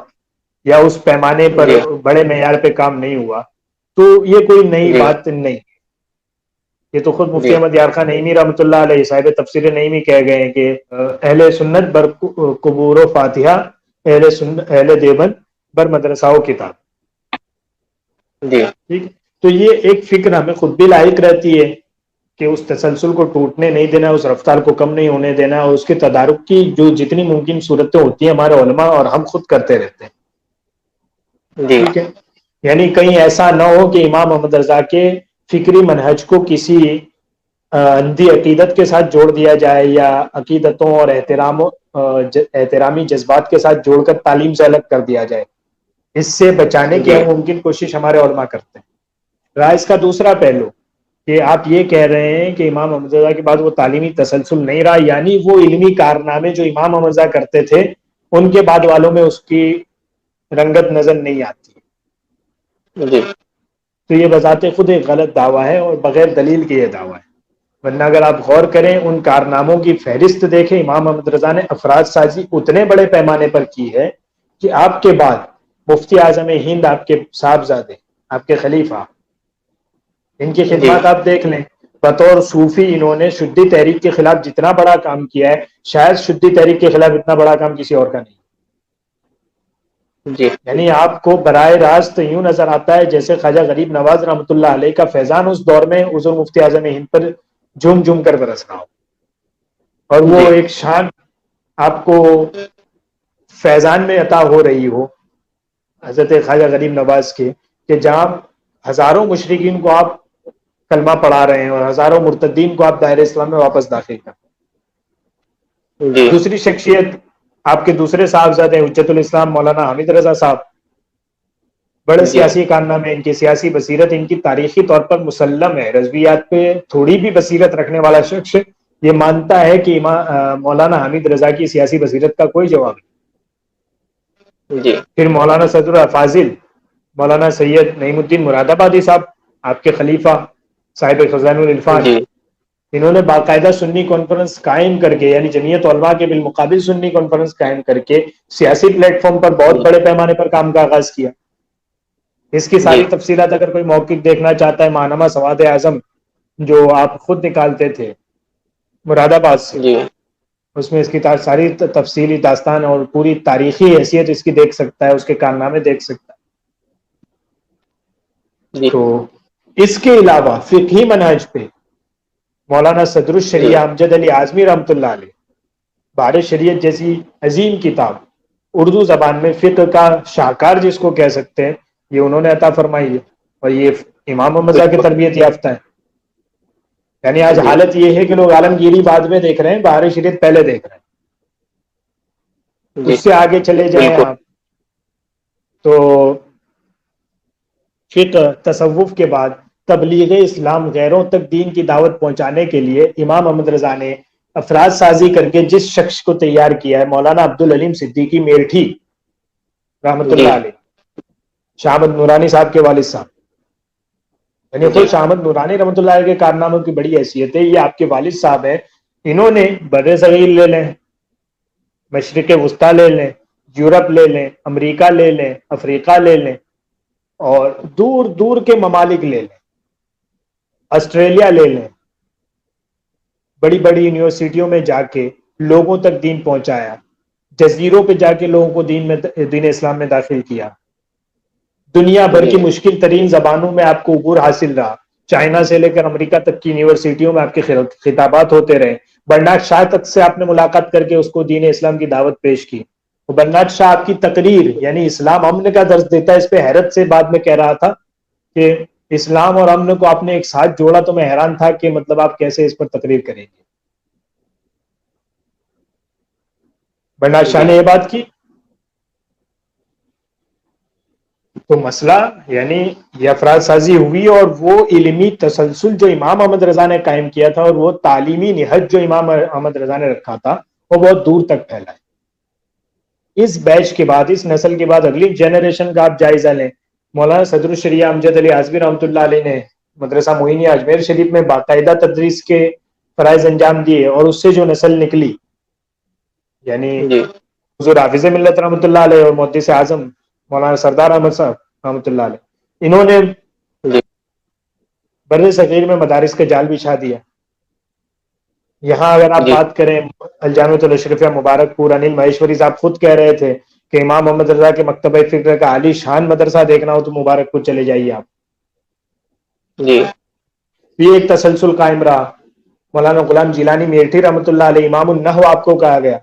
یا اس پیمانے پر جی بڑے معیار پہ کام نہیں ہوا. تو یہ کوئی نئی جی بات نہیں. یہ تو خود مفتی جی احمد یار خان نعیمی رحمۃ اللہ علیہ صاحب تفسیر نعیمی کہہ گئے ہیں کہ اہل سنت بر قبور و فاتحہ، اہل دیوبند بر مدرسہ و کتاب. جی ٹھیک. تو یہ ایک فکر ہمیں خود بھی لاحق رہتی ہے کہ اس تسلسل کو ٹوٹنے نہیں دینا، اس رفتار کو کم نہیں ہونے دینا، اور اس کے تدارک کی جو جتنی ممکن صورتیں ہوتی ہیں ہمارے علماء اور ہم خود کرتے رہتے ہیں. جی ٹھیک ہے. یعنی کہیں ایسا نہ ہو کہ امام محمد رضا کے فکری منہج کو کسی اندھی عقیدت کے ساتھ جوڑ دیا جائے، یا عقیدتوں اور احترامی جذبات کے ساتھ جوڑ کر تعلیم سے الگ کر دیا جائے. اس سے بچانے کی جی ہم ممکن کوشش ہمارے علماء کرتے ہیں. رہا اس کا دوسرا پہلو کہ آپ یہ کہہ رہے ہیں کہ امام محمد رضا کے بعد وہ تعلیمی تسلسل نہیں رہا، یعنی وہ علمی کارنامے جو امام محمد رضا کرتے تھے ان کے بعد والوں میں اس کی رنگت نظر نہیں آتی. جی تو یہ بذات خود ایک غلط دعویٰ ہے، اور بغیر دلیل کے یہ دعویٰ ہے. ورنہ اگر آپ غور کریں، ان کارناموں کی فہرست دیکھیں، امام محمد رضا نے افراد سازی اتنے بڑے پیمانے پر کی ہے کہ آپ کے بعد مفتی اعظم ہند، آپ کے صاحبزادے، آپ کے خلیفہ، ان کی جی خدمات آپ دیکھ لیں. بطور صوفی انہوں نے شدی تحریک کے خلاف جتنا بڑا کام کیا ہے، شاید شدی تحریک کے خلاف اتنا بڑا کام کسی اور کا نہیں. جی یعنی آپ کو براہ راست یوں نظر آتا ہے جیسے خواجہ غریب نواز رحمۃ اللہ علیہ کا فیضان اس دور میں حضور مفتی اعظم ہند پر جھوم جھوم کر برس رہا ہو، اور وہ جی ایک شان آپ کو فیضان میں عطا ہو رہی ہو حضرت خواجہ غریب نواز کے، کہ جہاں ہزاروں مشرکین کو آپ کلمہ پڑھا رہے ہیں اور ہزاروں مرتدین کو آپ دائرہ اسلام میں واپس داخل کر. جی دوسری شخصیت آپ کے دوسرے صاحبزادے حجت الاسلام مولانا حامد رضا صاحب، بڑے جی سیاسی کارنامے، ان کی سیاسی بصیرت ان کی تاریخی طور پر مسلم ہے. رضویات پہ تھوڑی بھی بصیرت رکھنے والا شخص یہ مانتا ہے کہ مولانا حامد رضا کی سیاسی بصیرت کا کوئی جواب نہیں. جی پھر مولانا صدر فاضل، مولانا سید نعیم الدین مراد آبادی صاحب، آپ کے خلیفہ، صاحب خزائن العرفان، جی انہوں نے باقاعدہ سنی کانفرنس قائم کر کے، یعنی جمعیت علماء کے بالمقابل سنی کانفرنس قائم کر کے سیاسی پلیٹ فارم پر بہت بڑے پیمانے پر کام کا آغاز کیا. اس کی جی ساری تفصیلات اگر کوئی موقف دیکھنا چاہتا ہے، ماہنامہ سواد اعظم جو آپ خود نکالتے تھے مراد آباد سے، جی اس میں اس کی ساری تفصیلی داستان اور پوری تاریخی حیثیت اس کی دیکھ سکتا ہے، اس کے کارنامے دیکھ سکتا ہے. جی تو اس کے علاوہ فقہی منہج پہ مولانا صدر جی الشریعہ امجد علی اعظمی رحمۃ اللہ علیہ، بار شریعت جیسی عظیم کتاب اردو زبان میں فقہ کا شاہکار جس کو کہہ سکتے ہیں، یہ انہوں نے عطا فرمائی ہے. اور یہ امام محمد رضا کی بالکل تربیت یافتہ ہے. یعنی آج حالت یہ ہے کہ لوگ عالمگیری بعد میں دیکھ رہے ہیں، بہار شریعت پہلے دیکھ رہے ہیں. جی اس سے آگے چلے جائیں بالکل. آپ تو فقہ تصوف کے بعد تبلیغ اسلام غیروں تک دین کی دعوت پہنچانے کے لیے امام احمد رضا نے افراد سازی کر کے جس شخص کو تیار کیا ہے مولانا عبدالعلیم صدیقی میرٹھی رحمۃ جی اللہ علیہ، شاہ احمد نورانی صاحب کے والد صاحب. یعنی جی خود شاہ احمد نورانی رحمۃ اللہ علیہ کے کارناموں کی بڑی حیثیت ہے. یہ آپ کے والد صاحب ہیں، انہوں نے بر صغیر لے لیں، مشرق وسطیٰ لے لیں، یورپ لے لیں، امریکہ لے لیں، افریقہ لے لیں، اور دور دور کے ممالک لے لیں، آسٹریلیا لے لیں، بڑی بڑی یونیورسٹیوں میں جا کے لوگوں تک دین پہنچایا، جزیروں پہ جا کے لوگوں کو دین اسلام میں داخل کیا، دنیا بھر جی کی مشکل ترین زبانوں میں آپ کو عبور حاصل رہا، چائنا سے لے کر امریکہ تک کی یونیورسٹیوں میں آپ کے خطابات ہوتے رہے، برنارڈ شاہ تک سے آپ نے ملاقات کر کے اس کو دین اسلام کی دعوت پیش کی. برنارڈ شاہ آپ کی تقریر یعنی اسلام امن کا درس دیتا ہے، اس پہ حیرت سے بعد میں کہہ رہا تھا کہ اسلام اور امن کو آپ نے ایک ساتھ جوڑا تو میں حیران تھا کہ مطلب آپ کیسے اس پر تقریر کریں گے. برنارڈ شاہ جی نے یہ بات کی. تو مسئلہ یعنی یہ افراد سازی ہوئی، اور وہ علمی تسلسل جو امام احمد رضا نے قائم کیا تھا اور وہ تعلیمی نہج جو امام احمد رضا نے رکھا تھا وہ بہت دور تک پھیلا ہے. اس بیچ کے بعد، اس نسل کے بعد اگلی جنریشن کا آپ جائزہ لیں. مولانا صدر الشریعہ امجد علی اعظمی رحمۃ اللہ علیہ نے مدرسہ معینیہ اجمیر شریف میں باقاعدہ تدریس کے فرائض انجام دیے، اور اس سے جو نسل نکلی یعنی جی حضور حافظ ملت رحمۃ اللہ علیہ اور محدث اعظم مولانا سردار احمد صاحب رحمۃ اللہ علیہ، انہوں نے جی بر صغیر میں مدارس کا جال بچھا دیا. یہاں اگر آپ جی بات کریں الجامعۃ الاشرفیہ مبارک پور، انل مہیشوری صاحب خود کہہ رہے تھے کہ امام محمد رضا کے مکتبہ فکر کا عالی شان مدرسہ دیکھنا ہو تو مبارک پور چلے جائیے آپ. جی یہ ایک تسلسل قائم رہا. مولانا غلام جیلانی میرٹھی رحمۃ اللہ علیہ امام النحو آپ کو کہا گیا،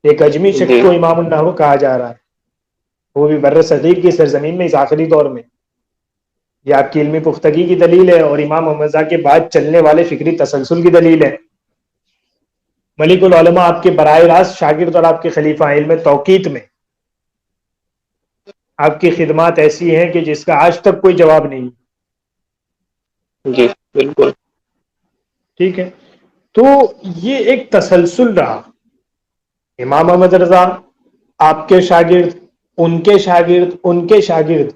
ایک اجمی شخص جی کو امام النحو کہا جا رہا ہے، وہ بھی بر صغیر کی سرزمین میں اس آخری دور میں. یہ آپ کی علمی پختگی کی دلیل ہے اور امام محمد رضا کے بعد چلنے والے فکری تسلسل کی دلیل ہے. ملک العلماء آپ کے براہ راست شاگرد اور آپ کے خلیفہ علم توقیت میں آپ کی خدمات ایسی ہیں کہ جس کا آج تک کوئی جواب نہیں. جی بالکل. ٹھیک ہے، تو یہ ایک تسلسل رہا. امام محمد رضا، آپ کے شاگرد، ان کے شاگرد، ان کے شاگرد،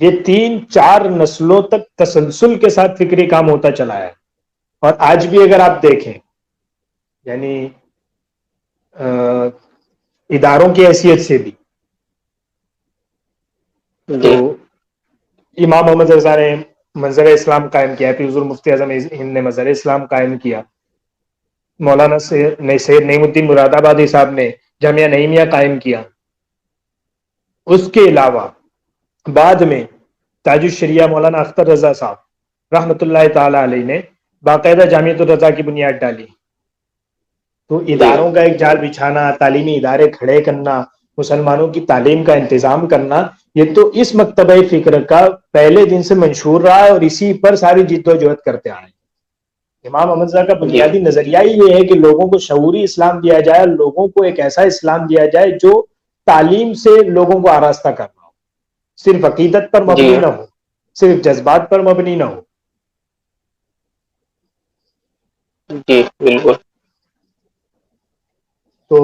یہ 3-4 نسلوں تک تسلسل کے ساتھ فکری کام ہوتا چلا ہے. اور آج بھی اگر آپ دیکھیں یعنی اداروں کی حیثیت سے بھی تو جی امام محمد رضا نے منظر اسلام قائم کیا، پھر حضور مفتی اعظم ہند نے منظر اسلام قائم کیا، مولانا سید نعیم الدین مراد آبادی صاحب نے جامعہ نعیمیہ قائم کیا. اس کے علاوہ بعد میں تاج الشریعہ مولانا اختر رضا صاحب رحمۃ اللہ تعالی علیہ نے باقاعدہ جامعۃ الرضا کی بنیاد ڈالی. تو جی اداروں کا ایک جال بچھانا، تعلیمی ادارے کھڑے کرنا، مسلمانوں کی تعلیم کا انتظام کرنا، یہ تو اس مکتبہ فکر کا پہلے دن سے منشور رہا ہے اور اسی پر ساری جد و جہد کرتے آئے. امام احمد رضا کا جی بنیادی نظریہ ہی یہ ہے کہ لوگوں کو شعوری اسلام دیا جائے، لوگوں کو ایک ایسا اسلام دیا جائے جو تعلیم سے لوگوں کو آراستہ کرنا ہو، صرف عقیدت پر جی مبنی نہ ہو، صرف جذبات پر مبنی نہ ہو. جی بالکل. تو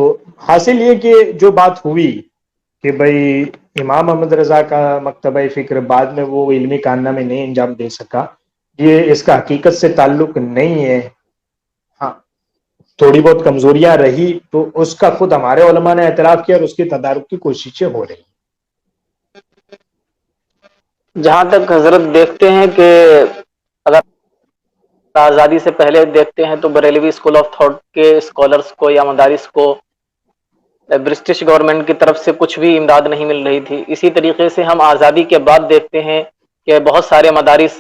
حاصل یہ کہ جو بات ہوئی کہ بھائی امام محمد رضا کا مکتبہ فکر بعد میں وہ علمی کارنامے نہیں انجام دے سکا، یہ اس کا حقیقت سے تعلق نہیں ہے. ہاں تھوڑی بہت کمزوریاں رہی تو اس کا خود ہمارے علماء نے اعتراف کیا اور اس کی تدارک کی کوششیں ہو رہی. جہاں تک حضرت دیکھتے ہیں کہ اگر آزادی سے پہلے دیکھتے ہیں تو بریلوی اسکول آف تھاٹ کے اسکالرس کو یا مدارس کو برٹش گورنمنٹ کی طرف سے کچھ بھی امداد نہیں مل رہی تھی. اسی طریقے سے ہم آزادی کے بعد دیکھتے ہیں کہ بہت سارے مدارس،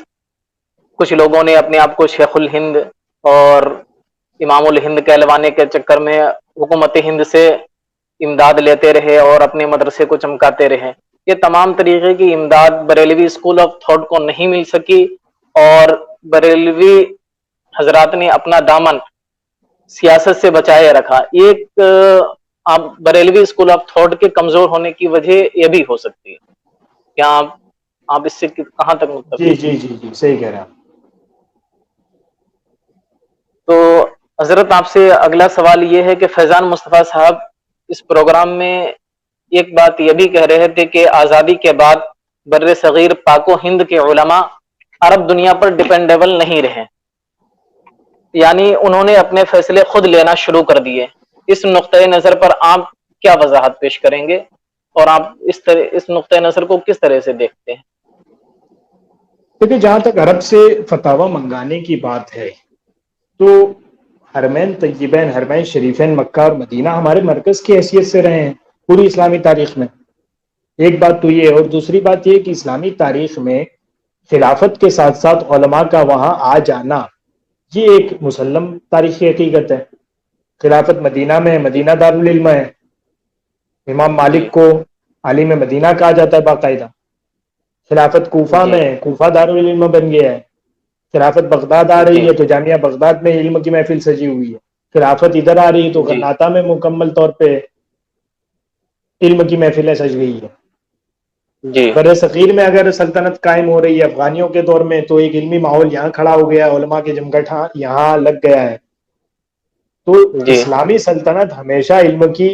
کچھ لوگوں نے اپنے آپ کو شیخ الہند اور امام الہند کہلوانے کے چکر میں حکومت ہند سے امداد لیتے رہے اور اپنے مدرسے کو چمکاتے رہے. یہ تمام طریقے کی امداد بریلوی اسکول آف تھاٹ کو نہیں مل سکی، اور بریلوی حضرات نے اپنا دامن سیاست سے بچائے رکھا. ایک آپ بریلوی اسکول آف تھاٹ کے کمزور ہونے کی وجہ یہ بھی ہو سکتی ہے. کیا آپ اس سے کہاں تک متفق؟ جی جی جی جی صحیح کہہ رہے ہیں آپ. تو حضرت آپ سے اگلا سوال یہ ہے کہ فیضان مصطفیٰ صاحب اس پروگرام میں ایک بات یہ بھی کہہ رہے تھے کہ آزادی کے بعد بر صغیر پاک و ہند کے علماء عرب دنیا پر ڈپینڈیبل نہیں رہے، یعنی انہوں نے اپنے فیصلے خود لینا شروع کر دیے. اس نقطۂ نظر پر آپ کیا وضاحت پیش کریں گے اور آپ اس نقطۂ نظر کو کس طرح سے دیکھتے ہیں؟ دیکھیں، جہاں تک عرب سے فتاوی منگانے کی بات ہے تو حرمین طیبین، حرمین شریفین مکہ اور مدینہ ہمارے مرکز کی حیثیت سے رہے ہیں پوری اسلامی تاریخ میں. ایک بات تو یہ، اور دوسری بات یہ کہ اسلامی تاریخ میں خلافت کے ساتھ ساتھ علماء کا وہاں آ جانا یہ ایک مسلم تاریخی حقیقت ہے. خلافت مدینہ میں، مدینہ دارالعلم ہے. امام جی مالک کو عالم مدینہ کہا جاتا ہے باقاعدہ. خلافت کوفہ جی میں، کوفہ دارالعلم بن گیا ہے. خلافت بغداد آ رہی جی ہے تو جامعہ بغداد میں علم کی محفل سجی ہوئی ہے. خلافت ادھر آ رہی ہے تو جی غرناطہ میں مکمل طور پہ علم کی محفلیں سج گئی ہے. جی بر صغیر میں اگر سلطنت قائم ہو رہی ہے افغانیوں کے دور میں تو ایک علمی ماحول یہاں کھڑا ہو گیا ہے، علماء کے جمگٹھاں یہاں لگ گیا ہے. تو جی اسلامی سلطنت ہمیشہ علم کی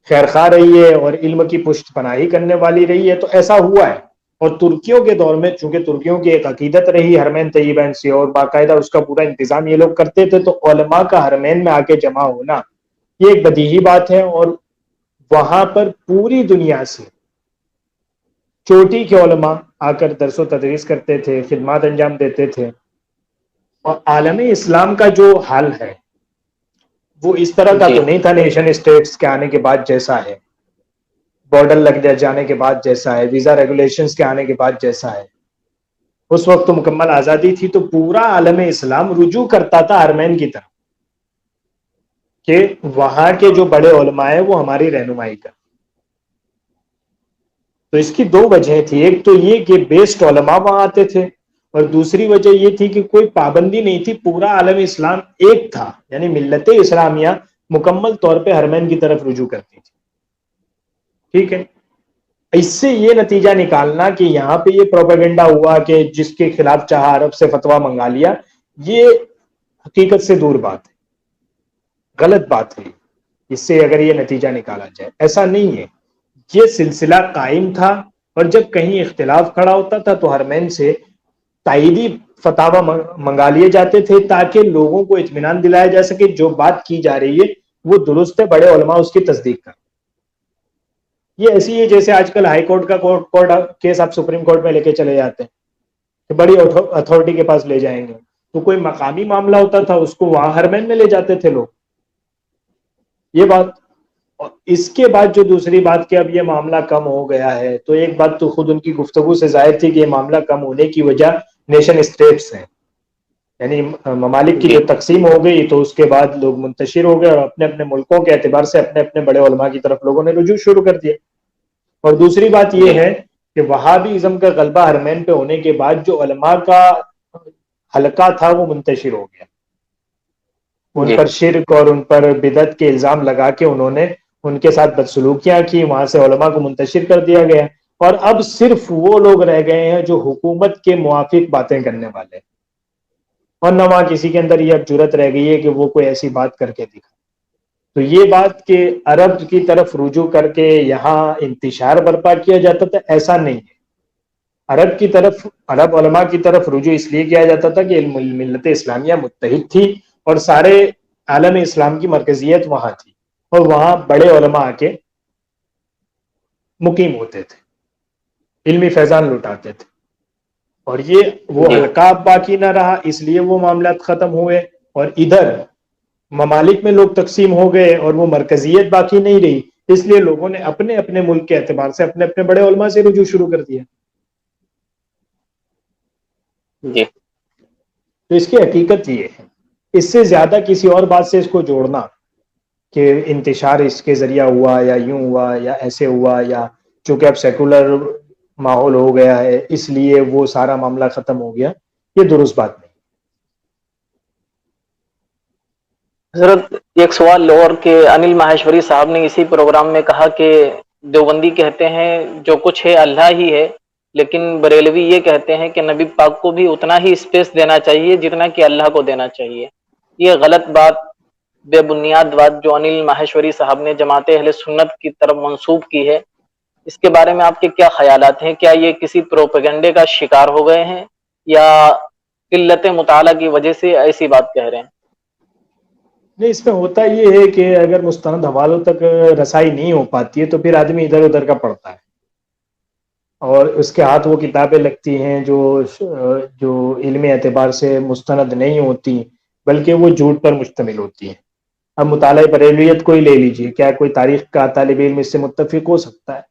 خیرخواہ رہی ہے اور علم کی پشت پناہی کرنے والی رہی ہے. تو ایسا ہوا ہے. اور ترکیوں کے دور میں چونکہ ترکیوں کی ایک عقیدت رہی حرمین طیبین سے اور باقاعدہ اس کا پورا انتظام یہ لوگ کرتے تھے، تو علماء کا حرمین میں آ کے جمع ہونا یہ ایک بدیہی بات ہے. اور وہاں پر پوری دنیا سے چوٹی کے علماء آ کر درس و تدریس کرتے تھے، خدمات انجام دیتے تھے. اور عالم اسلام کا جو حال ہے وہ اس طرح کا جی تو نہیں تھا نیشن اسٹیٹس کے آنے کے بعد جیسا ہے، بارڈر لگ جانے کے بعد جیسا ہے، ویزا ریگولیشنز کے آنے کے بعد جیسا ہے. اس وقت تو مکمل آزادی تھی تو پورا عالم اسلام رجوع کرتا تھا حرمین کی طرف کہ وہاں کے جو بڑے علماء ہیں وہ ہماری رہنمائی کر. تو اس کی دو وجہیں تھی، ایک تو یہ کہ بیسٹ علماء وہاں آتے تھے، اور دوسری وجہ یہ تھی کہ کوئی پابندی نہیں تھی، پورا عالم اسلام ایک تھا. یعنی ملت اسلامیہ مکمل طور پہ حرمین کی طرف رجوع کرتی تھی. ٹھیک ہے. اس سے یہ نتیجہ نکالنا کہ یہاں پہ یہ پروپیگنڈا ہوا کہ جس کے خلاف چاہا عرب سے فتویٰ منگا لیا، یہ حقیقت سے دور بات ہے، غلط بات ہے. اس سے اگر یہ نتیجہ نکالا جائے، ایسا نہیں ہے. یہ سلسلہ قائم تھا، اور جب کہیں اختلاف کھڑا ہوتا تھا تو حرمین سے تائیدی فتاوی منگا لیے جاتے تھے تاکہ لوگوں کو اطمینان دلایا جا سکے جو بات کی جا رہی ہے وہ درست ہے، بڑے علماء اس کی تصدیق کریں. یہ ایسی ہے جیسے آج کل ہائی کورٹ کا کورٹ کیس آپ سپریم کورٹ میں لے کے چلے جاتے ہیں کہ بڑی اتھارٹی کے پاس لے جائیں گے. تو کوئی مقامی معاملہ ہوتا تھا اس کو وہاں حرمین میں لے جاتے تھے لوگ. یہ بات. اور اس کے بعد جو دوسری بات کہ اب یہ معاملہ کم ہو گیا ہے، تو ایک بات تو خود ان کی گفتگو سے ظاہر تھی کہ یہ معاملہ کم ہونے کی وجہ نیشن اسٹیٹس ہیں، یعنی ممالک کی جی جو تقسیم ہو گئی تو اس کے بعد لوگ منتشر ہو گئے اور اپنے اپنے ملکوں کے اعتبار سے اپنے اپنے بڑے علماء کی طرف لوگوں نے رجوع شروع کر دیا. اور دوسری بات یہ جی ہے کہ وہابی ازم کا غلبہ حرمین پہ ہونے کے بعد جو علماء کا حلقہ تھا وہ منتشر ہو گیا. ان جی پر شرک اور ان پر بدعت کے الزام لگا کے انہوں نے ان کے ساتھ بدسلوکیاں کی، وہاں سے علماء کو منتشر کر دیا گیا. اور اب صرف وہ لوگ رہ گئے ہیں جو حکومت کے موافق باتیں کرنے والے، اور نہ وہاں کسی کے اندر یہ اب جرت رہ گئی ہے کہ وہ کوئی ایسی بات کر کے دکھا. تو یہ بات کہ عرب کی طرف رجوع کر کے یہاں انتشار برپا کیا جاتا تھا، ایسا نہیں ہے. عرب کی طرف، عرب علماء کی طرف رجوع اس لیے کیا جاتا تھا کہ ملت اسلامیہ متحد تھی اور سارے عالم اسلام کی مرکزیت وہاں تھی، اور وہاں بڑے علماء آ کے مقیم ہوتے تھے، علمی فیضان لٹاتے تھے. اور یہ وہ جی حلقہ باقی نہ رہا، اس لیے وہ معاملات ختم ہوئے. اور ادھر ممالک میں لوگ تقسیم ہو گئے اور وہ مرکزیت باقی نہیں رہی، اس لیے لوگوں نے اپنے اپنے ملک کے اعتبار سے اپنے اپنے بڑے علماء سے رجوع شروع کر دیا. جی تو اس کی حقیقت یہ ہے. اس سے زیادہ کسی اور بات سے اس کو جوڑنا کہ انتشار اس کے ذریعہ ہوا یا یوں ہوا یا ایسے ہوا، یا چونکہ اب سیکولر ماحول ہو گیا ہے اس لیے وہ سارا معاملہ ختم ہو گیا، یہ درست بات نہیں۔ حضرت ایک سوال اور کہ انل ماہیشوری صاحب نے اسی پروگرام میں کہا کہ دیوبندی کہتے ہیں جو کچھ ہے اللہ ہی ہے، لیکن بریلوی یہ کہتے ہیں کہ نبی پاک کو بھی اتنا ہی اسپیس دینا چاہیے جتنا کہ اللہ کو دینا چاہیے۔ یہ غلط بات، بے بنیاد بات جو انل ماہیشوری صاحب نے جماعت اہل سنت کی طرف منسوب کی ہے، اس کے بارے میں آپ کے کیا خیالات ہیں؟ کیا یہ کسی پروپیگنڈے کا شکار ہو گئے ہیں یا قلت مطالعہ کی وجہ سے ایسی بات کہہ رہے ہیں؟ نہیں، اس میں ہوتا یہ ہے کہ اگر مستند حوالوں تک رسائی نہیں ہو پاتی ہے تو پھر آدمی ادھر ادھر کا پڑھتا ہے، اور اس کے ہاتھ وہ کتابیں لگتی ہیں جو علمی اعتبار سے مستند نہیں ہوتی، بلکہ وہ جھوٹ پر مشتمل ہوتی ہیں۔ اب مطالعہ بریلویت کو ہی لے لیجئے، کیا کوئی تاریخ کا طالب علم اس سے متفق ہو سکتا ہے؟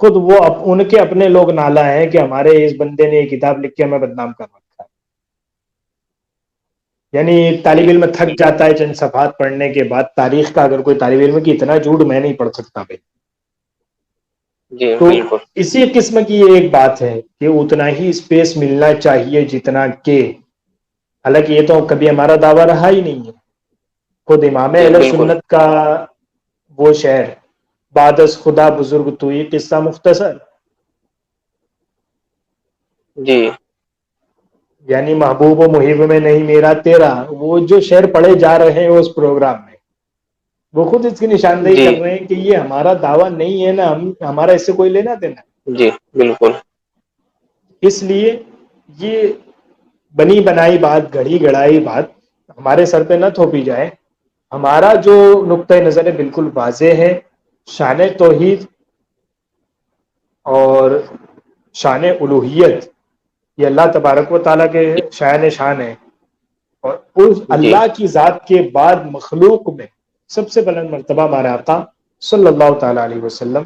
خود وہ ان کے اپنے لوگ نالا ہیں کہ ہمارے اس بندے نے یہ کتاب لکھ کے ہمیں بدنام کر رکھا ہے۔ یعنی ایک طالب جی علم تھک جاتا ہے چند صفحات پڑھنے کے بعد تاریخ کا، اگر کوئی طالب علم کی اتنا جھوٹ میں نہیں پڑھ سکتا بھائی۔ جی تو بالکل اسی قسم کی یہ ایک بات ہے کہ اتنا ہی اسپیس ملنا چاہیے جتنا کہ، حالانکہ یہ تو کبھی ہمارا دعویٰ رہا ہی نہیں ہے۔ خود امام جی اہل بالکل سنت کا وہ شعر، بعد از خدا بزرگ تو، یہ قصہ مختصر، جی یعنی محبوب و محب میں نہیں میرا تیرا، وہ جو شعر پڑھے جا رہے ہیں اس پروگرام میں، وہ خود اس کی نشاندہی جی کر رہے ہیں کہ یہ ہمارا دعویٰ نہیں ہے نا، ہمارا اس سے کوئی لینا دینا۔ جی بالکل اس لیے یہ بنی بنائی بات، گھڑی گڑائی بات ہمارے سر پہ نہ تھوپی جائے۔ ہمارا جو نقطہ نظر ہے بالکل واضح ہے، شان توحید اور شان الوہیت یہ اللہ تبارک و تعالیٰ کے شان ہے، اور اس جی اللہ کی ذات کے بعد مخلوق میں سب سے بلند مرتبہ ہمارے آقا صلی اللہ تعالی علیہ وسلم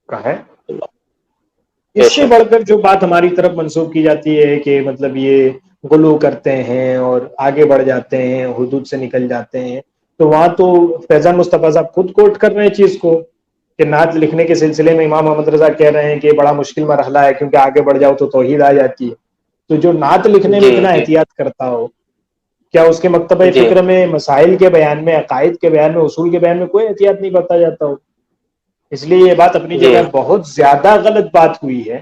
کا ہے۔ بے اس سے شک بڑھ کر جو بات ہماری طرف منسوخ کی جاتی ہے کہ مطلب یہ غلو کرتے ہیں اور آگے بڑھ جاتے ہیں، حدود سے نکل جاتے ہیں، تو وہاں تو فیضان مصطفیٰ صاحب خود کوٹ کر رہے ہیں چیز کو کہ نعت لکھنے کے سلسلے میں امام محمد رضا کہہ رہے ہیں کہ یہ بڑا مشکل مرحلہ ہے کیونکہ آگے بڑھ جاؤ تو توحید آ جاتی ہے۔ تو جو نعت لکھنے میں جی اتنا جی احتیاط کرتا ہو، کیا اس کے مکتبہ جی فکر میں مسائل کے بیان میں، عقائد کے بیان میں، اصول کے بیان میں کوئی احتیاط نہیں برتا جاتا ہو؟ اس لیے یہ بات اپنی جی جگہ بہت زیادہ غلط بات ہوئی ہے۔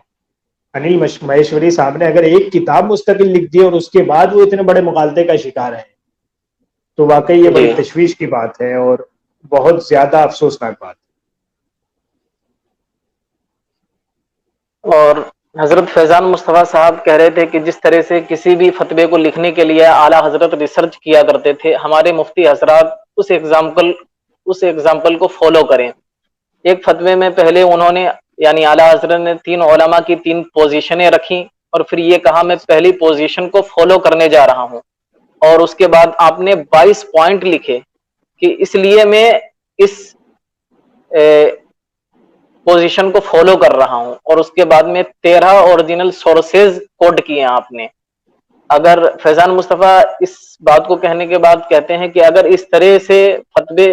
انل مہیشوری صاحب نے اگر ایک کتاب مستقل لکھ دی اور اس کے بعد وہ اتنے بڑے مغالطے کا شکار ہیں، تو واقعی یہ جی بڑی تشویش کی بات ہے اور بہت زیادہ افسوسناک بات ہے۔ اور حضرت فیضان مصطفیٰ صاحب کہہ رہے تھے کہ جس طرح سے کسی بھی فتوے کو لکھنے کے لیے اعلیٰ حضرت ریسرچ کیا کرتے تھے، ہمارے مفتی حضرات اس ایگزامپل کو فالو کریں۔ ایک فتوے میں پہلے انہوں نے یعنی اعلیٰ حضرت نے 3 علماء کی 3 پوزیشنیں رکھی اور پھر یہ کہا میں پہلی پوزیشن کو فالو کرنے جا رہا ہوں، اور اس کے بعد آپ نے 22 پوائنٹ لکھے کہ اس لیے میں اس پوزیشن کو فالو کر رہا ہوں، اور اس کے بعد میں 13 اوریجنل سورسز کوٹ کیے ہیں آپ نے۔ اگر فیضان مصطفیٰ اس بات کو کہنے کے بعد کہتے ہیں کہ اگر اس طرح سے فتوے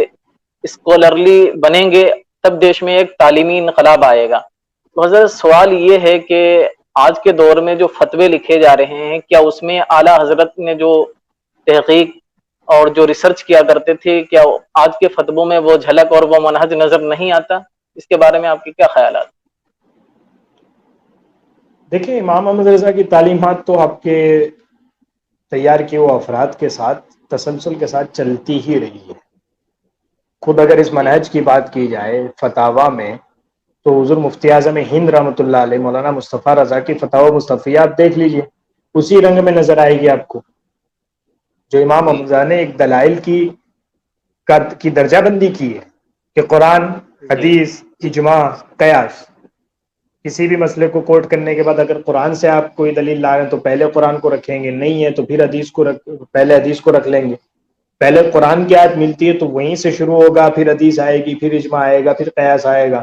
اسکالرلی بنیں گے تب دیش میں ایک تعلیمی انقلاب آئے گا، تو حضرت سوال یہ ہے کہ آج کے دور میں جو فتوے لکھے جا رہے ہیں، کیا اس میں اعلیٰ حضرت نے جو تحقیق اور جو ریسرچ کیا کرتے تھے، کیا آج کے فتووں میں وہ جھلک اور وہ منہج نظر نہیں آتا؟ اس کے بارے میں آپ کے کیا خیالات؟ دیکھیں، امام محمد رضا کی تعلیمات تو آپ کے تیار کیے ہوئے افراد کے ساتھ تسلسل کے ساتھ چلتی ہی رہی ہے۔ خود اگر اس جی منہج کی بات کی جائے فتاوا میں، تو حضور مفتی اعظم ہند رحمۃ اللہ علیہ مولانا مصطفیٰ رضا کی فتاوی مصطفیہ آپ دیکھ لیجئے، اسی رنگ میں نظر آئے گی آپ کو۔ جو امام جی محمد رضا نے ایک دلائل کی درجہ بندی کی ہے کہ قرآن، جی حدیث، اجماع، قیاس، کسی بھی مسئلے کو کوٹ کرنے کے بعد اگر قرآن سے آپ کوئی دلیل لا رہے ہیں تو پہلے قرآن کو رکھیں گے، نہیں ہے تو پھر پہلے حدیث کو رکھ لیں گے۔ پہلے قرآن کی آیت ملتی ہے تو وہیں سے شروع ہوگا، پھر حدیث آئے گی، پھر اجماع آئے گا، پھر قیاس آئے گا،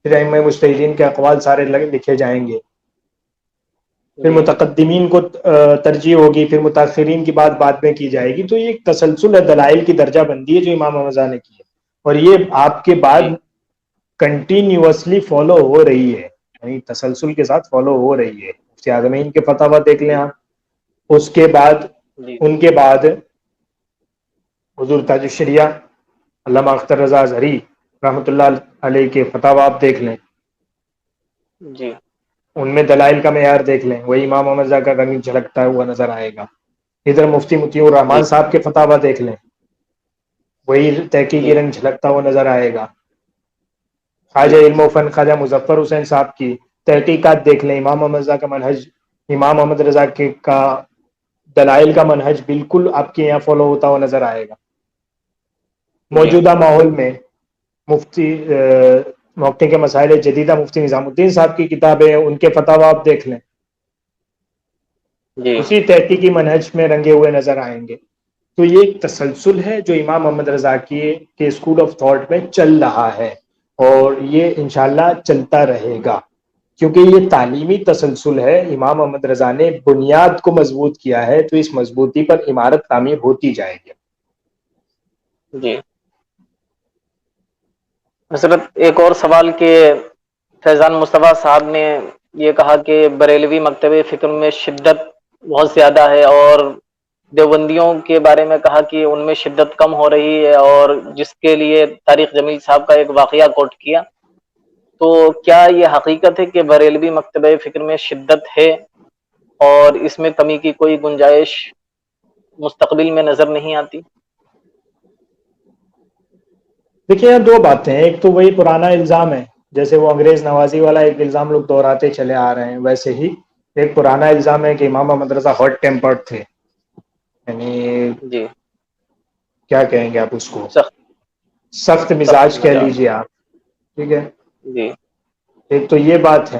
پھر ائمہ مجتہدین کے اقوال سارے لکھے جائیں گے، پھر جی متقدمین کو ترجیح ہوگی، پھر متاخرین کی بات بعد میں کی جائے گی۔ تو یہ ایک تسلسل ہے، دلائل کی درجہ بندی ہے جو امام محمد رضا نے کی ہے، اور یہ آپ کے بعد جی کنٹینیوسلی فالو ہو رہی ہے، یعنی تسلسل کے ساتھ فالو ہو رہی ہے۔ مفتی اعظمین کے فتاوا دیکھ لیں آپ، اس کے بعد جی ان کے بعد حضور تاج الشریعہ علامہ اختر رضا ازہری رحمۃ اللہ علیہ کے فتاوی آپ دیکھ لیں، جی ان میں دلائل کا معیار دیکھ لیں، وہی امام محمد رضا کا رنگ جھلکتا ہوا نظر آئے گا۔ ادھر مفتی مطیع جی الرحمان صاحب کے فتاوی دیکھ لیں، وہی تحقیقی جی رنگ جھلکتا ہوا نظر آئے گا۔ خواجہ جی علم و فن خواجہ مظفر حسین صاحب کی تحقیقات دیکھ لیں، امام محمد رضا کا منہج، امام محمد رضا کے کا دلائل کا منہج بالکل آپ کے یہاں فالو ہوتا ہوا نظر آئے گا۔ جی موجودہ ماحول میں مفتی موقع کے مسائل جدیدہ مفتی نظام الدین صاحب کی کتابیں، ان کے فتاوی آپ دیکھ لیں، جی اسی تحقیقی منہج میں رنگے ہوئے نظر آئیں گے۔ تو یہ ایک تسلسل ہے جو امام محمد رضا کے اسکول آف تھاٹ میں چل رہا ہے، اور یہ انشاءاللہ چلتا رہے گا، کیونکہ یہ تعلیمی تسلسل ہے۔ امام محمد رضا نے بنیاد کو مضبوط کیا ہے، تو اس مضبوطی پر عمارت تعمیر ہوتی جائے گی۔ جی حضرت ایک اور سوال کہ فیضان مصطفیٰ صاحب نے یہ کہا کہ بریلوی مکتب فکر میں شدت بہت زیادہ ہے، اور دیوبندیوں کے بارے میں کہا کہ ان میں شدت کم ہو رہی ہے، اور جس کے لیے طارق جمیل صاحب کا ایک واقعہ کوٹ کیا۔ تو کیا یہ حقیقت ہے کہ بریلوی مکتب فکر میں شدت ہے، اور اس میں کمی کی کوئی گنجائش مستقبل میں نظر نہیں آتی؟ دیکھیں یہاں دو باتیں ہیں، ایک تو وہی پرانا الزام ہے، جیسے وہ انگریز نوازی والا ایک الزام لوگ دہراتے چلے آ رہے ہیں، ویسے ہی ایک پرانا الزام ہے کہ امام محمد رضا ہاٹ ٹیمپرڈ تھے، یعنی جی کیا کہیں گے آپ اس کو، سخت سخت سخت مزاج کہہ مزاج۔ لیجیے آپ، ٹھیک ہے۔ جی ایک تو یہ بات ہے،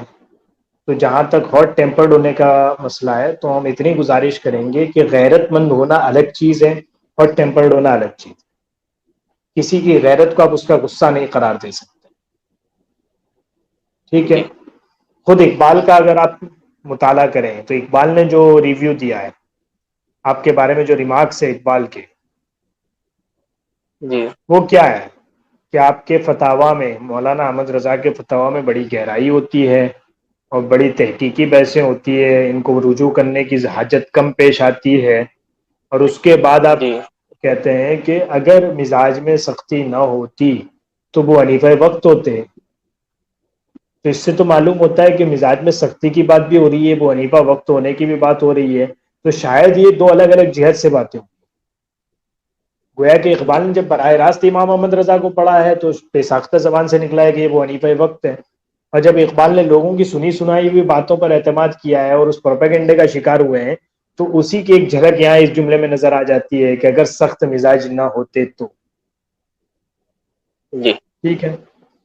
تو جہاں تک ہاٹ ٹیمپرڈ ہونے کا مسئلہ ہے، تو ہم اتنی گزارش کریں گے کہ غیرت مند ہونا الگ چیز ہے، ہاٹ ٹیمپرڈ ہونا الگ چیز ہے۔ کسی کی غیرت کو آپ اس کا غصہ نہیں قرار دے سکتے، ٹھیک ہے۔ جی خود اقبال کا اگر آپ مطالعہ کریں تو اقبال نے جو ریویو دیا ہے آپ کے بارے میں، جو ریمارکس ہے اقبال کے، جی وہ کیا ہے کہ آپ کے فتاوی میں، مولانا احمد رضا کے فتاوی میں بڑی گہرائی ہوتی ہے، اور بڑی تحقیقی بحثیں ہوتی ہے، ان کو رجوع کرنے کی حاجت کم پیش آتی ہے، اور اس کے بعد آپ جی کہتے ہیں کہ اگر مزاج میں سختی نہ ہوتی تو وہ حنیفہ وقت ہوتے۔ تو اس سے تو معلوم ہوتا ہے کہ مزاج میں سختی کی بات بھی ہو رہی ہے، وہ حنیفہ وقت ہونے کی بھی بات ہو رہی ہے، تو شاید یہ دو الگ الگ جہت سے باتیں ہوں۔ گویا کہ جی اقبال نے جب براہ راست امام محمد رضا کو پڑھا ہے تو بے ساختہ زبان سے نکلا ہے کہ یہ وہ حنیفہ وقت ہے، اور جب اقبال نے لوگوں کی سنی سنائی ہوئی باتوں پر اعتماد کیا ہے اور اس پروپیگنڈے کا شکار ہوئے ہیں، تو اسی کی ایک جھلک یہاں اس جملے میں نظر آ جاتی ہے کہ اگر سخت مزاج نہ ہوتے تو، جی ٹھیک ہے۔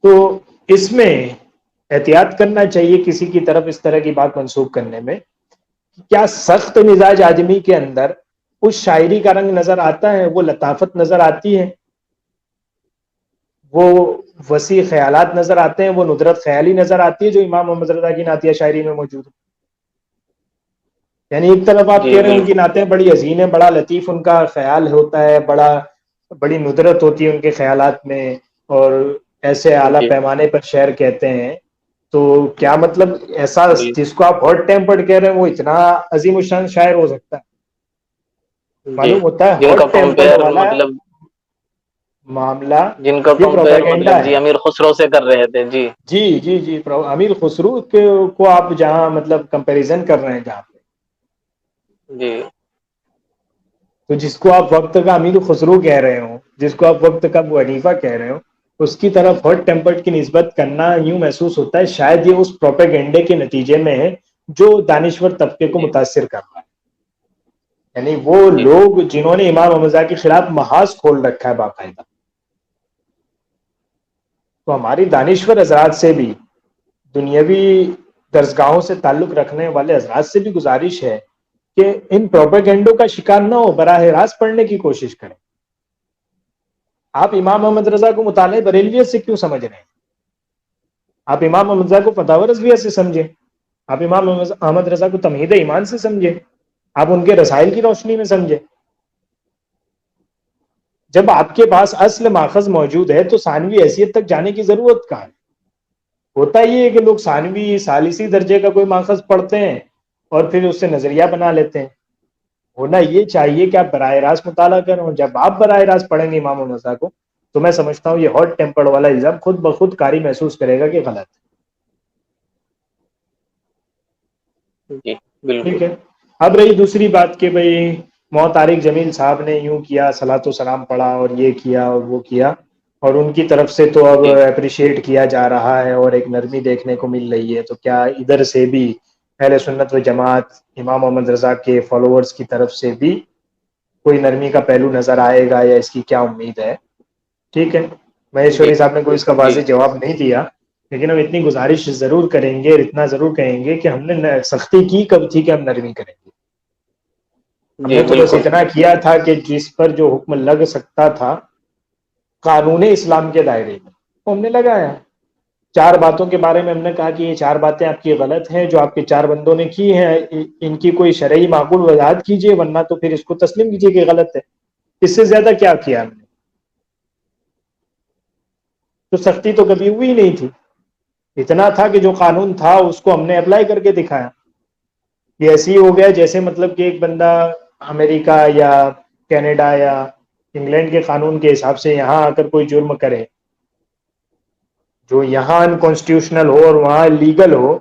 تو اس میں احتیاط کرنا چاہیے کسی کی طرف اس طرح کی بات منسوخ کرنے میں، کیا سخت مزاج آدمی کے اندر اس شاعری کا رنگ نظر آتا ہے، وہ لطافت نظر آتی ہے، وہ وسیع خیالات نظر آتے ہیں، وہ ندرت خیالی نظر آتی ہے جو امام محمد رضا کی نعتیہ شاعری میں موجود ہے؟ یعنی ایک طرف آپ جی کہہ رہے ہیں ان کی بالکل نعتیں بڑی حسین ہیں، بڑا لطیف ان کا خیال ہوتا ہے، بڑی ندرت ہوتی ہے ان کے خیالات میں، اور ایسے اعلیٰ جی پیمانے پر شعر کہتے ہیں، تو کیا مطلب ایسا جی جس کو آپ ہاٹ ٹیمپرڈ کہہ رہے ہیں وہ اتنا عظیم الشان شاعر ہو سکتا ہے؟ جی معلوم ہوتا ہے جن کا ہاٹ ٹیمپرڈ کمپیئر والا مطلب معاملہ جن کا یہ کمپیئر پروپیگنڈا مطلب جی ہے۔ امیر خسرو سے کر رہے تھے جی۔ جی جی جی، امیر خسرو کو آپ جہاں مطلب کمپیریزن کر رہے ہیں جہاں پہ، جی تو جس کو آپ وقت کا امیر خسرو کہہ رہے ہو، جس کو آپ وقت کا ابو حنیفہ کہہ رہے ہو، اس کی طرف ہاٹ ٹیمپرڈ کی نسبت کرنا یوں محسوس ہوتا ہے شاید یہ اس پروپیگنڈے کے نتیجے میں ہے جو دانشور طبقے کو جی متاثر کر رہا ہے، یعنی وہ جی لوگ جنہوں نے امام حمزہ کے خلاف محاذ کھول رکھا ہے باقاعدہ۔ تو ہماری دانشور حضرات سے بھی، دنیاوی درسگاہوں سے تعلق رکھنے والے حضرات سے بھی گزارش ہے کہ ان پروپیگنڈوں کا شکار نہ ہو، براہ راست پڑھنے کی کوشش کریں۔ آپ امام محمد رضا کو مطالعہ بریلویت سے کیوں سمجھ رہے ہیں؟ آپ امام محمد رضا کو فتاوی رضویہ سے سمجھیں، آپ امام احمد رضا کو تمہید ایمان سے سمجھیں، آپ ان کے رسائل کی روشنی میں سمجھیں۔ جب آپ کے پاس اصل ماخذ موجود ہے تو ثانوی حیثیت تک جانے کی ضرورت کہاں ہے؟ ہوتا یہ ہے کہ لوگ ثانوی ثالثی درجے کا کوئی ماخذ پڑھتے ہیں اور پھر اس سے نظریہ بنا لیتے ہیں، ہونا یہ چاہیے کہ آپ براہ راست مطالعہ کریں، اور جب آپ براہ راست پڑھیں گے امام رضا کو تو میں سمجھتا ہوں یہ ہاٹ ٹیمپرڈ والا الزام خود بخود قاری محسوس کرے گا کہ غلط جی ٹھیک بالکل ہے۔ اب رہی دوسری بات کہ بھئی طارق جمیل صاحب نے یوں کیا، صلاۃ و سلام پڑھا اور یہ کیا اور وہ کیا، اور ان کی طرف سے تو اب جی اپریشیٹ کیا جا رہا ہے اور ایک نرمی دیکھنے کو مل رہی ہے، تو کیا ادھر سے بھی اہل سنت و جماعت امام محمد رضا کے فالوورز کی طرف سے بھی کوئی نرمی کا پہلو نظر آئے گا، یا اس کی کیا امید ہے؟ ٹھیک ہے، جی مہیشوری صاحب نے کوئی اس کا جی واضح جواب نہیں دیا، لیکن ہم اتنی گزارش ضرور کریں گے، اتنا ضرور کہیں گے کہ ہم نے سختی کی کب تھی کہ ہم نرمی کریں گے؟ ہم جی نے تو بس بالکل اتنا کیا تھا کہ جس پر جو حکم لگ سکتا تھا قانون اسلام کے دائرے میں وہ ہم نے لگایا۔ چار باتوں کے بارے میں ہم نے کہا کہ یہ چار باتیں آپ کی غلط ہیں جو آپ کے چار بندوں نے کی ہیں، ان کی کوئی شرعی معقول وضاحت کیجئے، ورنہ تو پھر اس کو تسلیم کیجئے کہ غلط ہے۔ اس سے زیادہ کیا کیا ہم نے؟ تو سختی تو کبھی ہوئی نہیں تھی، اتنا تھا کہ جو قانون تھا اس کو ہم نے اپلائی کر کے دکھایا۔ یہ ایسے ہی ہو گیا جیسے مطلب کہ ایک بندہ امریکہ یا کینیڈا یا انگلینڈ کے قانون کے حساب سے یہاں آ کر کوئی جرم کرے جو یہاں انکانسٹیٹیوشنل ہو اور وہاں لیگل ہو،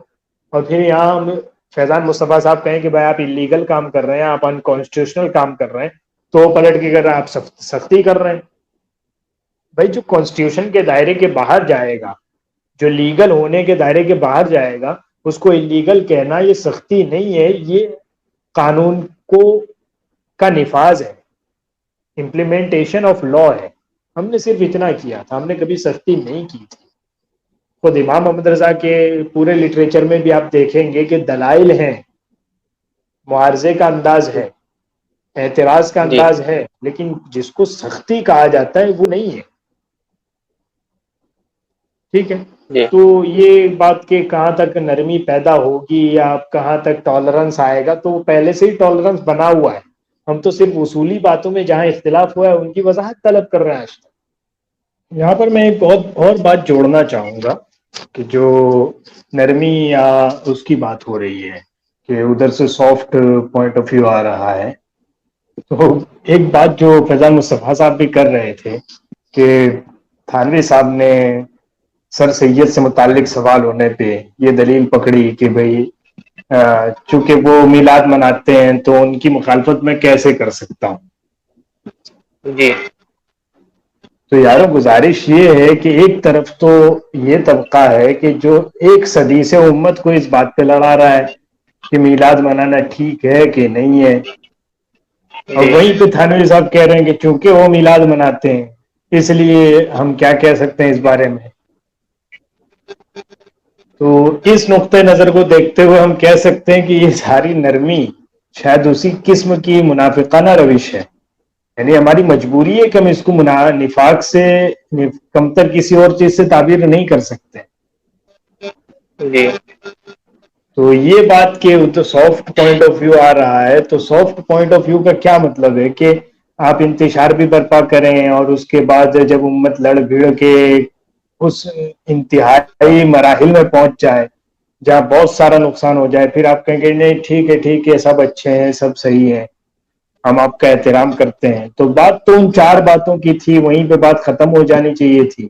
اور پھر یہاں ہم فیضان مصطفیٰ صاحب کہیں کہ بھائی آپ انلیگل کام کر رہے ہیں، آپ انکانسٹیٹیوشنل کام کر رہے ہیں، تو پلٹ کے کر رہے ہیں آپ سختی کر رہے ہیں۔ بھائی جو کانسٹیٹیوشن کے دائرے کے باہر جائے گا، جو لیگل ہونے کے دائرے کے باہر جائے گا، اس کو انلیگل کہنا یہ سختی نہیں ہے، یہ قانون کو کا نفاذ ہے، امپلیمنٹیشن آف لا ہے۔ ہم نے صرف اتنا کیا تھا، ہم نے کبھی سختی نہیں کی تھی۔ خود امام محمد رضا کے پورے لٹریچر میں بھی آپ دیکھیں گے کہ دلائل ہیں، معارضے کا انداز ہے، اعتراض کا جی انداز ہے، لیکن جس کو سختی کہا جاتا ہے وہ نہیں ہے۔ ٹھیک ہے، جی تو یہ بات کہ کہاں تک نرمی پیدا ہوگی یا کہاں تک ٹالرنس آئے گا، تو وہ پہلے سے ہی ٹالرنس بنا ہوا ہے۔ ہم تو صرف اصولی باتوں میں جہاں اختلاف ہوا ہے ان کی وضاحت طلب کر رہے ہیں آج تک۔ یہاں پر میں ایک بہت اور بات جوڑنا چاہوں گا کہ جو نرمی یا اس کی بات ہو رہی ہے کہ ادھر سے سافٹ پوائنٹ آف ویو آ رہا ہے، تو ایک بات جو فیضان مصطفیٰ صاحب بھی کر رہے تھے کہ تھانوی صاحب نے سر سید سے متعلق سوال ہونے پہ یہ دلیل پکڑی کہ بھئی چونکہ وہ میلاد مناتے ہیں تو ان کی مخالفت میں کیسے کر سکتا ہوں۔ جی تو یارو گزارش یہ ہے کہ ایک طرف تو یہ طبقہ ہے کہ جو ایک صدی سے امت کو اس بات پہ لڑا رہا ہے کہ میلاد منانا ٹھیک ہے کہ نہیں ہے، اور جی وہیں پہ تھانوی صاحب کہہ رہے ہیں کہ چونکہ وہ میلاد مناتے ہیں اس لیے ہم کیا کہہ سکتے ہیں اس بارے میں۔ تو اس نقطۂ نظر کو دیکھتے ہوئے ہم کہہ سکتے ہیں کہ یہ ساری نرمی شاید اسی قسم کی منافقانہ روش ہے، یعنی ہماری مجبوری ہے کہ ہم اس کو نفاق سے کمتر کسی اور چیز سے تعبیر نہیں کر سکتے۔ جی تو یہ بات کہ تو سافٹ پوائنٹ آف ویو آ رہا ہے، تو سافٹ پوائنٹ آف ویو کا کیا مطلب ہے کہ آپ انتشار بھی برپا کریں اور اس کے بعد جب امت لڑ بھیڑ کے اس انتہائی مراحل میں پہنچ جائے جہاں بہت سارا نقصان ہو جائے، پھر آپ کہیں گے نہیں ٹھیک ہے سب اچھے ہیں سب صحیح ہیں، ہم آپ کا احترام کرتے ہیں۔ تو بات تو ان چار باتوں کی تھی، وہیں پہ بات ختم ہو جانی چاہیے تھی۔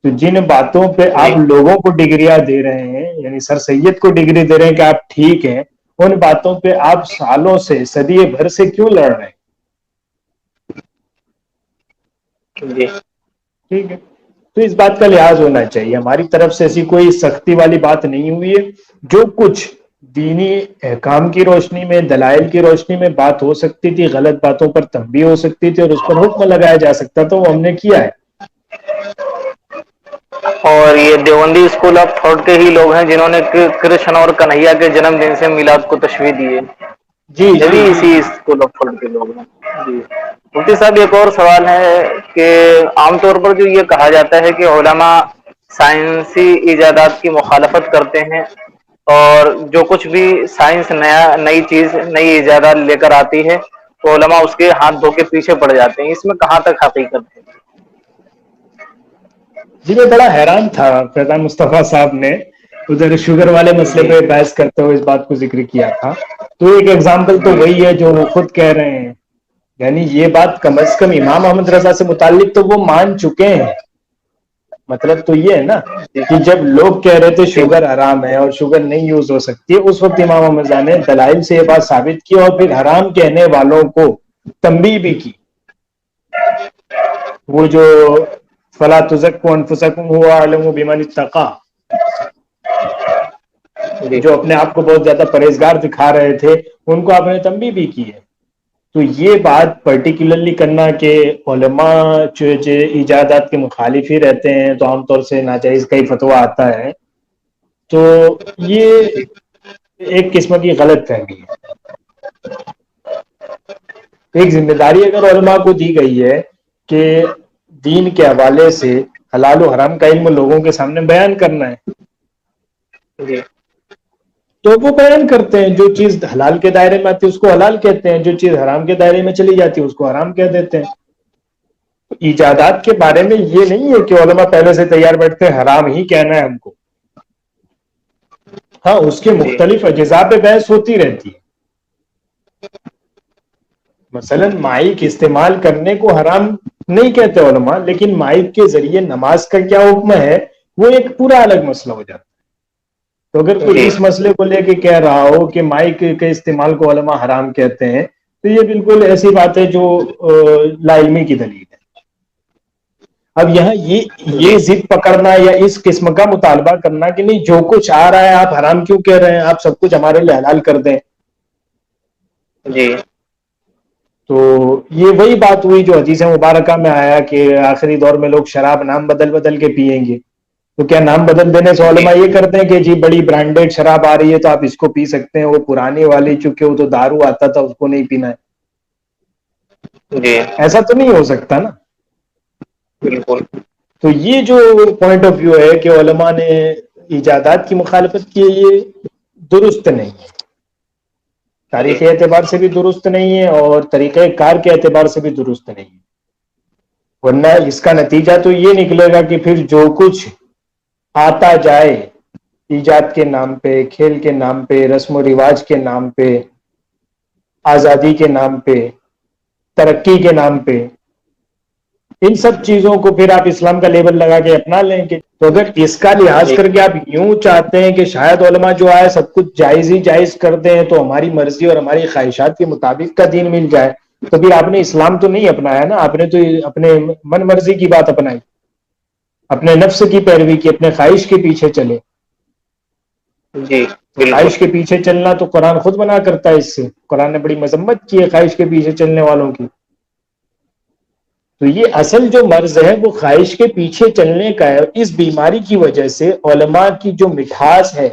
تو جن باتوں پہ جی آپ لوگوں کو ڈگریاں دے رہے ہیں، یعنی سر سید کو ڈگری دے رہے ہیں کہ آپ ٹھیک ہیں، ان باتوں پہ آپ سالوں سے صدیے بھر سے کیوں لڑ رہے ہیں؟ جی ٹھیک ہے، تو اس بات کا لحاظ ہونا چاہیے، ہماری طرف سے ایسی کوئی سختی والی بات نہیں ہوئی ہے۔ جو کچھ دینی احکام کی روشنی میں، دلائل کی روشنی میں بات ہو سکتی تھی، غلط باتوں پر تنبیہ ہو سکتی تھی اور اس پر حکم لگایا جا سکتا تھا، وہ ہم نے کیا ہے۔ اور یہ دیوبندی اسکول آف تھاٹ کے ہی لوگ ہیں جنہوں نے کرشن اور کنہیا کے جنم دن سے میلاد کو تشریح دی ہے، جی یہ بھی جی جی اسی جی اسکول آف تھاٹ کے لوگ ہیں۔ جی مفتی صاحب ایک اور سوال ہے کہ عام طور پر جو یہ کہا جاتا ہے کہ علماء سائنسی ایجادات کی مخالفت کرتے ہیں، اور جو کچھ بھی سائنس نئی چیز نئی ایجادات لے کر آتی ہے تو علماء اس کے ہاتھ دھو کے پیچھے پڑ جاتے ہیں، اس میں کہاں تک حقیقت ہے؟ جی میں بڑا حیران تھا فیضان مصطفیٰ صاحب نے ادھر شوگر والے مسئلے پہ بحث کرتے ہوئے اس بات کو ذکر کیا تھا. تو ایک ایگزامپل تو وہی ہے جو وہ خود کہہ رہے ہیں. یعنی یہ بات کم از کم امام احمد رضا سے متعلق تو وہ مان چکے ہیں. مطلب تو یہ ہے نا کہ جب لوگ کہہ رہے تھے شوگر حرام ہے اور شوگر نہیں یوز ہو سکتی ہے، اس وقت امام احمد رضا نے دلائل سے یہ بات ثابت کی اور پھر حرام کہنے والوں کو تنبیہ بھی کی. وہ جو فلا تزکوا انفسکم هو اعلم بمن اتقى، جو اپنے آپ کو بہت زیادہ پرہیزگار دکھا رہے تھے، ان کو آپ نے تنبیہ بھی کی ہے. تو یہ بات پرٹیکولرلی کرنا کہ علماء جو ایجادات کے مخالف ہی رہتے ہیں تو عام طور سے ناجائز کا ہی فتویٰ آتا ہے، تو یہ ایک قسم کی غلط فہمی ہے. ایک ذمہ داری اگر علماء کو دی گئی ہے کہ دین کے حوالے سے حلال و حرام کا علم لوگوں کے سامنے بیان کرنا ہے، تو وہ بیان کرتے ہیں. جو چیز حلال کے دائرے میں آتی ہے اس کو حلال کہتے ہیں، جو چیز حرام کے دائرے میں چلی جاتی ہے اس کو حرام کہہ دیتے ہیں. ایجادات کے بارے میں یہ نہیں ہے کہ علماء پہلے سے تیار بیٹھتے ہیں حرام ہی کہنا ہے ہم کو. ہاں، اس کے مختلف اجزاء پہ بحث ہوتی رہتی ہے. مثلا مائک استعمال کرنے کو حرام نہیں کہتے علماء، لیکن مائک کے ذریعے نماز کا کیا حکم ہے وہ ایک پورا الگ مسئلہ ہو جاتا ہے. تو اگر کوئی اس مسئلے کو لے کے کہہ رہا ہو کہ مائک کے استعمال کو علماء حرام کہتے ہیں، تو یہ بالکل ایسی بات ہے جو لا علمی کی دلیل ہے. اب یہاں یہ ضد پکڑنا یا اس قسم کا مطالبہ کرنا کہ نہیں جو کچھ آ رہا ہے آپ حرام کیوں کہہ رہے ہیں، آپ سب کچھ ہمارے لیے حلال کر دیں، تو یہ وہی بات ہوئی جو حدیث مبارکہ میں آیا کہ آخری دور میں لوگ شراب نام بدل بدل کے پیئیں گے. تو کیا نام بدل دینے سے علماء یہ کرتے ہیں کہ جی بڑی برانڈیڈ شراب آ رہی ہے تو آپ اس کو پی سکتے ہیں، وہ پرانی والی چونکہ وہ تو دارو آتا تھا اس کو نہیں پینا ہے؟ ایسا تو نہیں ہو سکتا نا. بالکل. تو یہ جو پوائنٹ آف ویو ہے کہ علماء نے ایجادات کی مخالفت کی، یہ درست نہیں ہے. تاریخی اعتبار سے بھی درست نہیں ہے اور طریقہ کار کے اعتبار سے بھی درست نہیں ہے. ورنہ اس کا نتیجہ تو یہ نکلے گا کہ پھر جو کچھ آتا جائے ایجاد کے نام پہ، کھیل کے نام پہ، رسم و رواج کے نام پہ، آزادی کے نام پہ، ترقی کے نام پہ، ان سب چیزوں کو پھر آپ اسلام کا لیبل لگا کے اپنا لیں گے. تو اگر اس کا لحاظ کر کے آپ یوں چاہتے ہیں کہ شاید علماء جو آئے سب کچھ جائز ہی جائز کر دیں تو ہماری مرضی اور ہماری خواہشات کے مطابق کا دین مل جائے، تو پھر آپ نے اسلام تو نہیں اپنایا نا، آپ نے تو اپنے من مرضی کی بات اپنائی، اپنے نفس کی پیروی کی، اپنے خواہش کے پیچھے چلے. تو خواہش کے پیچھے چلنا تو قرآن خود منع کرتا ہے. اس سے قرآن نے بڑی مذمت کی ہے خواہش کے پیچھے چلنے والوں کی. تو یہ اصل جو مرض ہے وہ خواہش کے پیچھے چلنے کا ہے. اس بیماری کی وجہ سے علماء کی جو مٹھاس ہے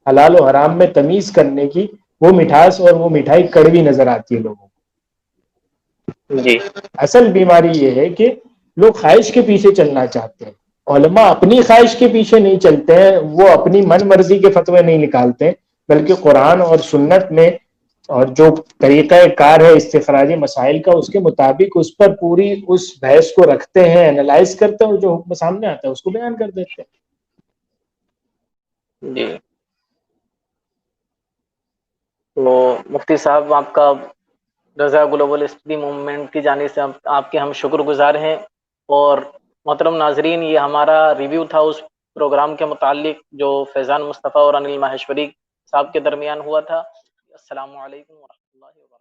حلال و حرام میں تمیز کرنے کی، وہ مٹھاس اور وہ مٹھائی کڑوی نظر آتی ہے لوگوں کو. اصل بیماری یہ ہے کہ لوگ خواہش کے پیچھے چلنا چاہتے ہیں. علماء اپنی خواہش کے پیچھے نہیں چلتے ہیں، وہ اپنی من مرضی کے فتوے نہیں نکالتے، بلکہ قرآن اور سنت میں اور جو طریقہ کار ہے استخراجی مسائل کا اس کے مطابق اس پر پوری اس بحث کو رکھتے ہیں، انالائز کرتے ہیں اور جو حکم سامنے آتا ہے اس کو بیان کر دیتے ہیں. جی. تو مفتی صاحب آپ کا رضا گلوبل اسٹڈی موومنٹ کی جانب سے آپ کے ہم شکر گزار ہیں. اور محترم ناظرین، یہ ہمارا ریویو تھا اس پروگرام کے متعلق جو فیضان مصطفیٰ اور انل ماہیشوری صاحب کے درمیان ہوا تھا. السلام علیکم ورحمۃ اللہ وبرکاتہ.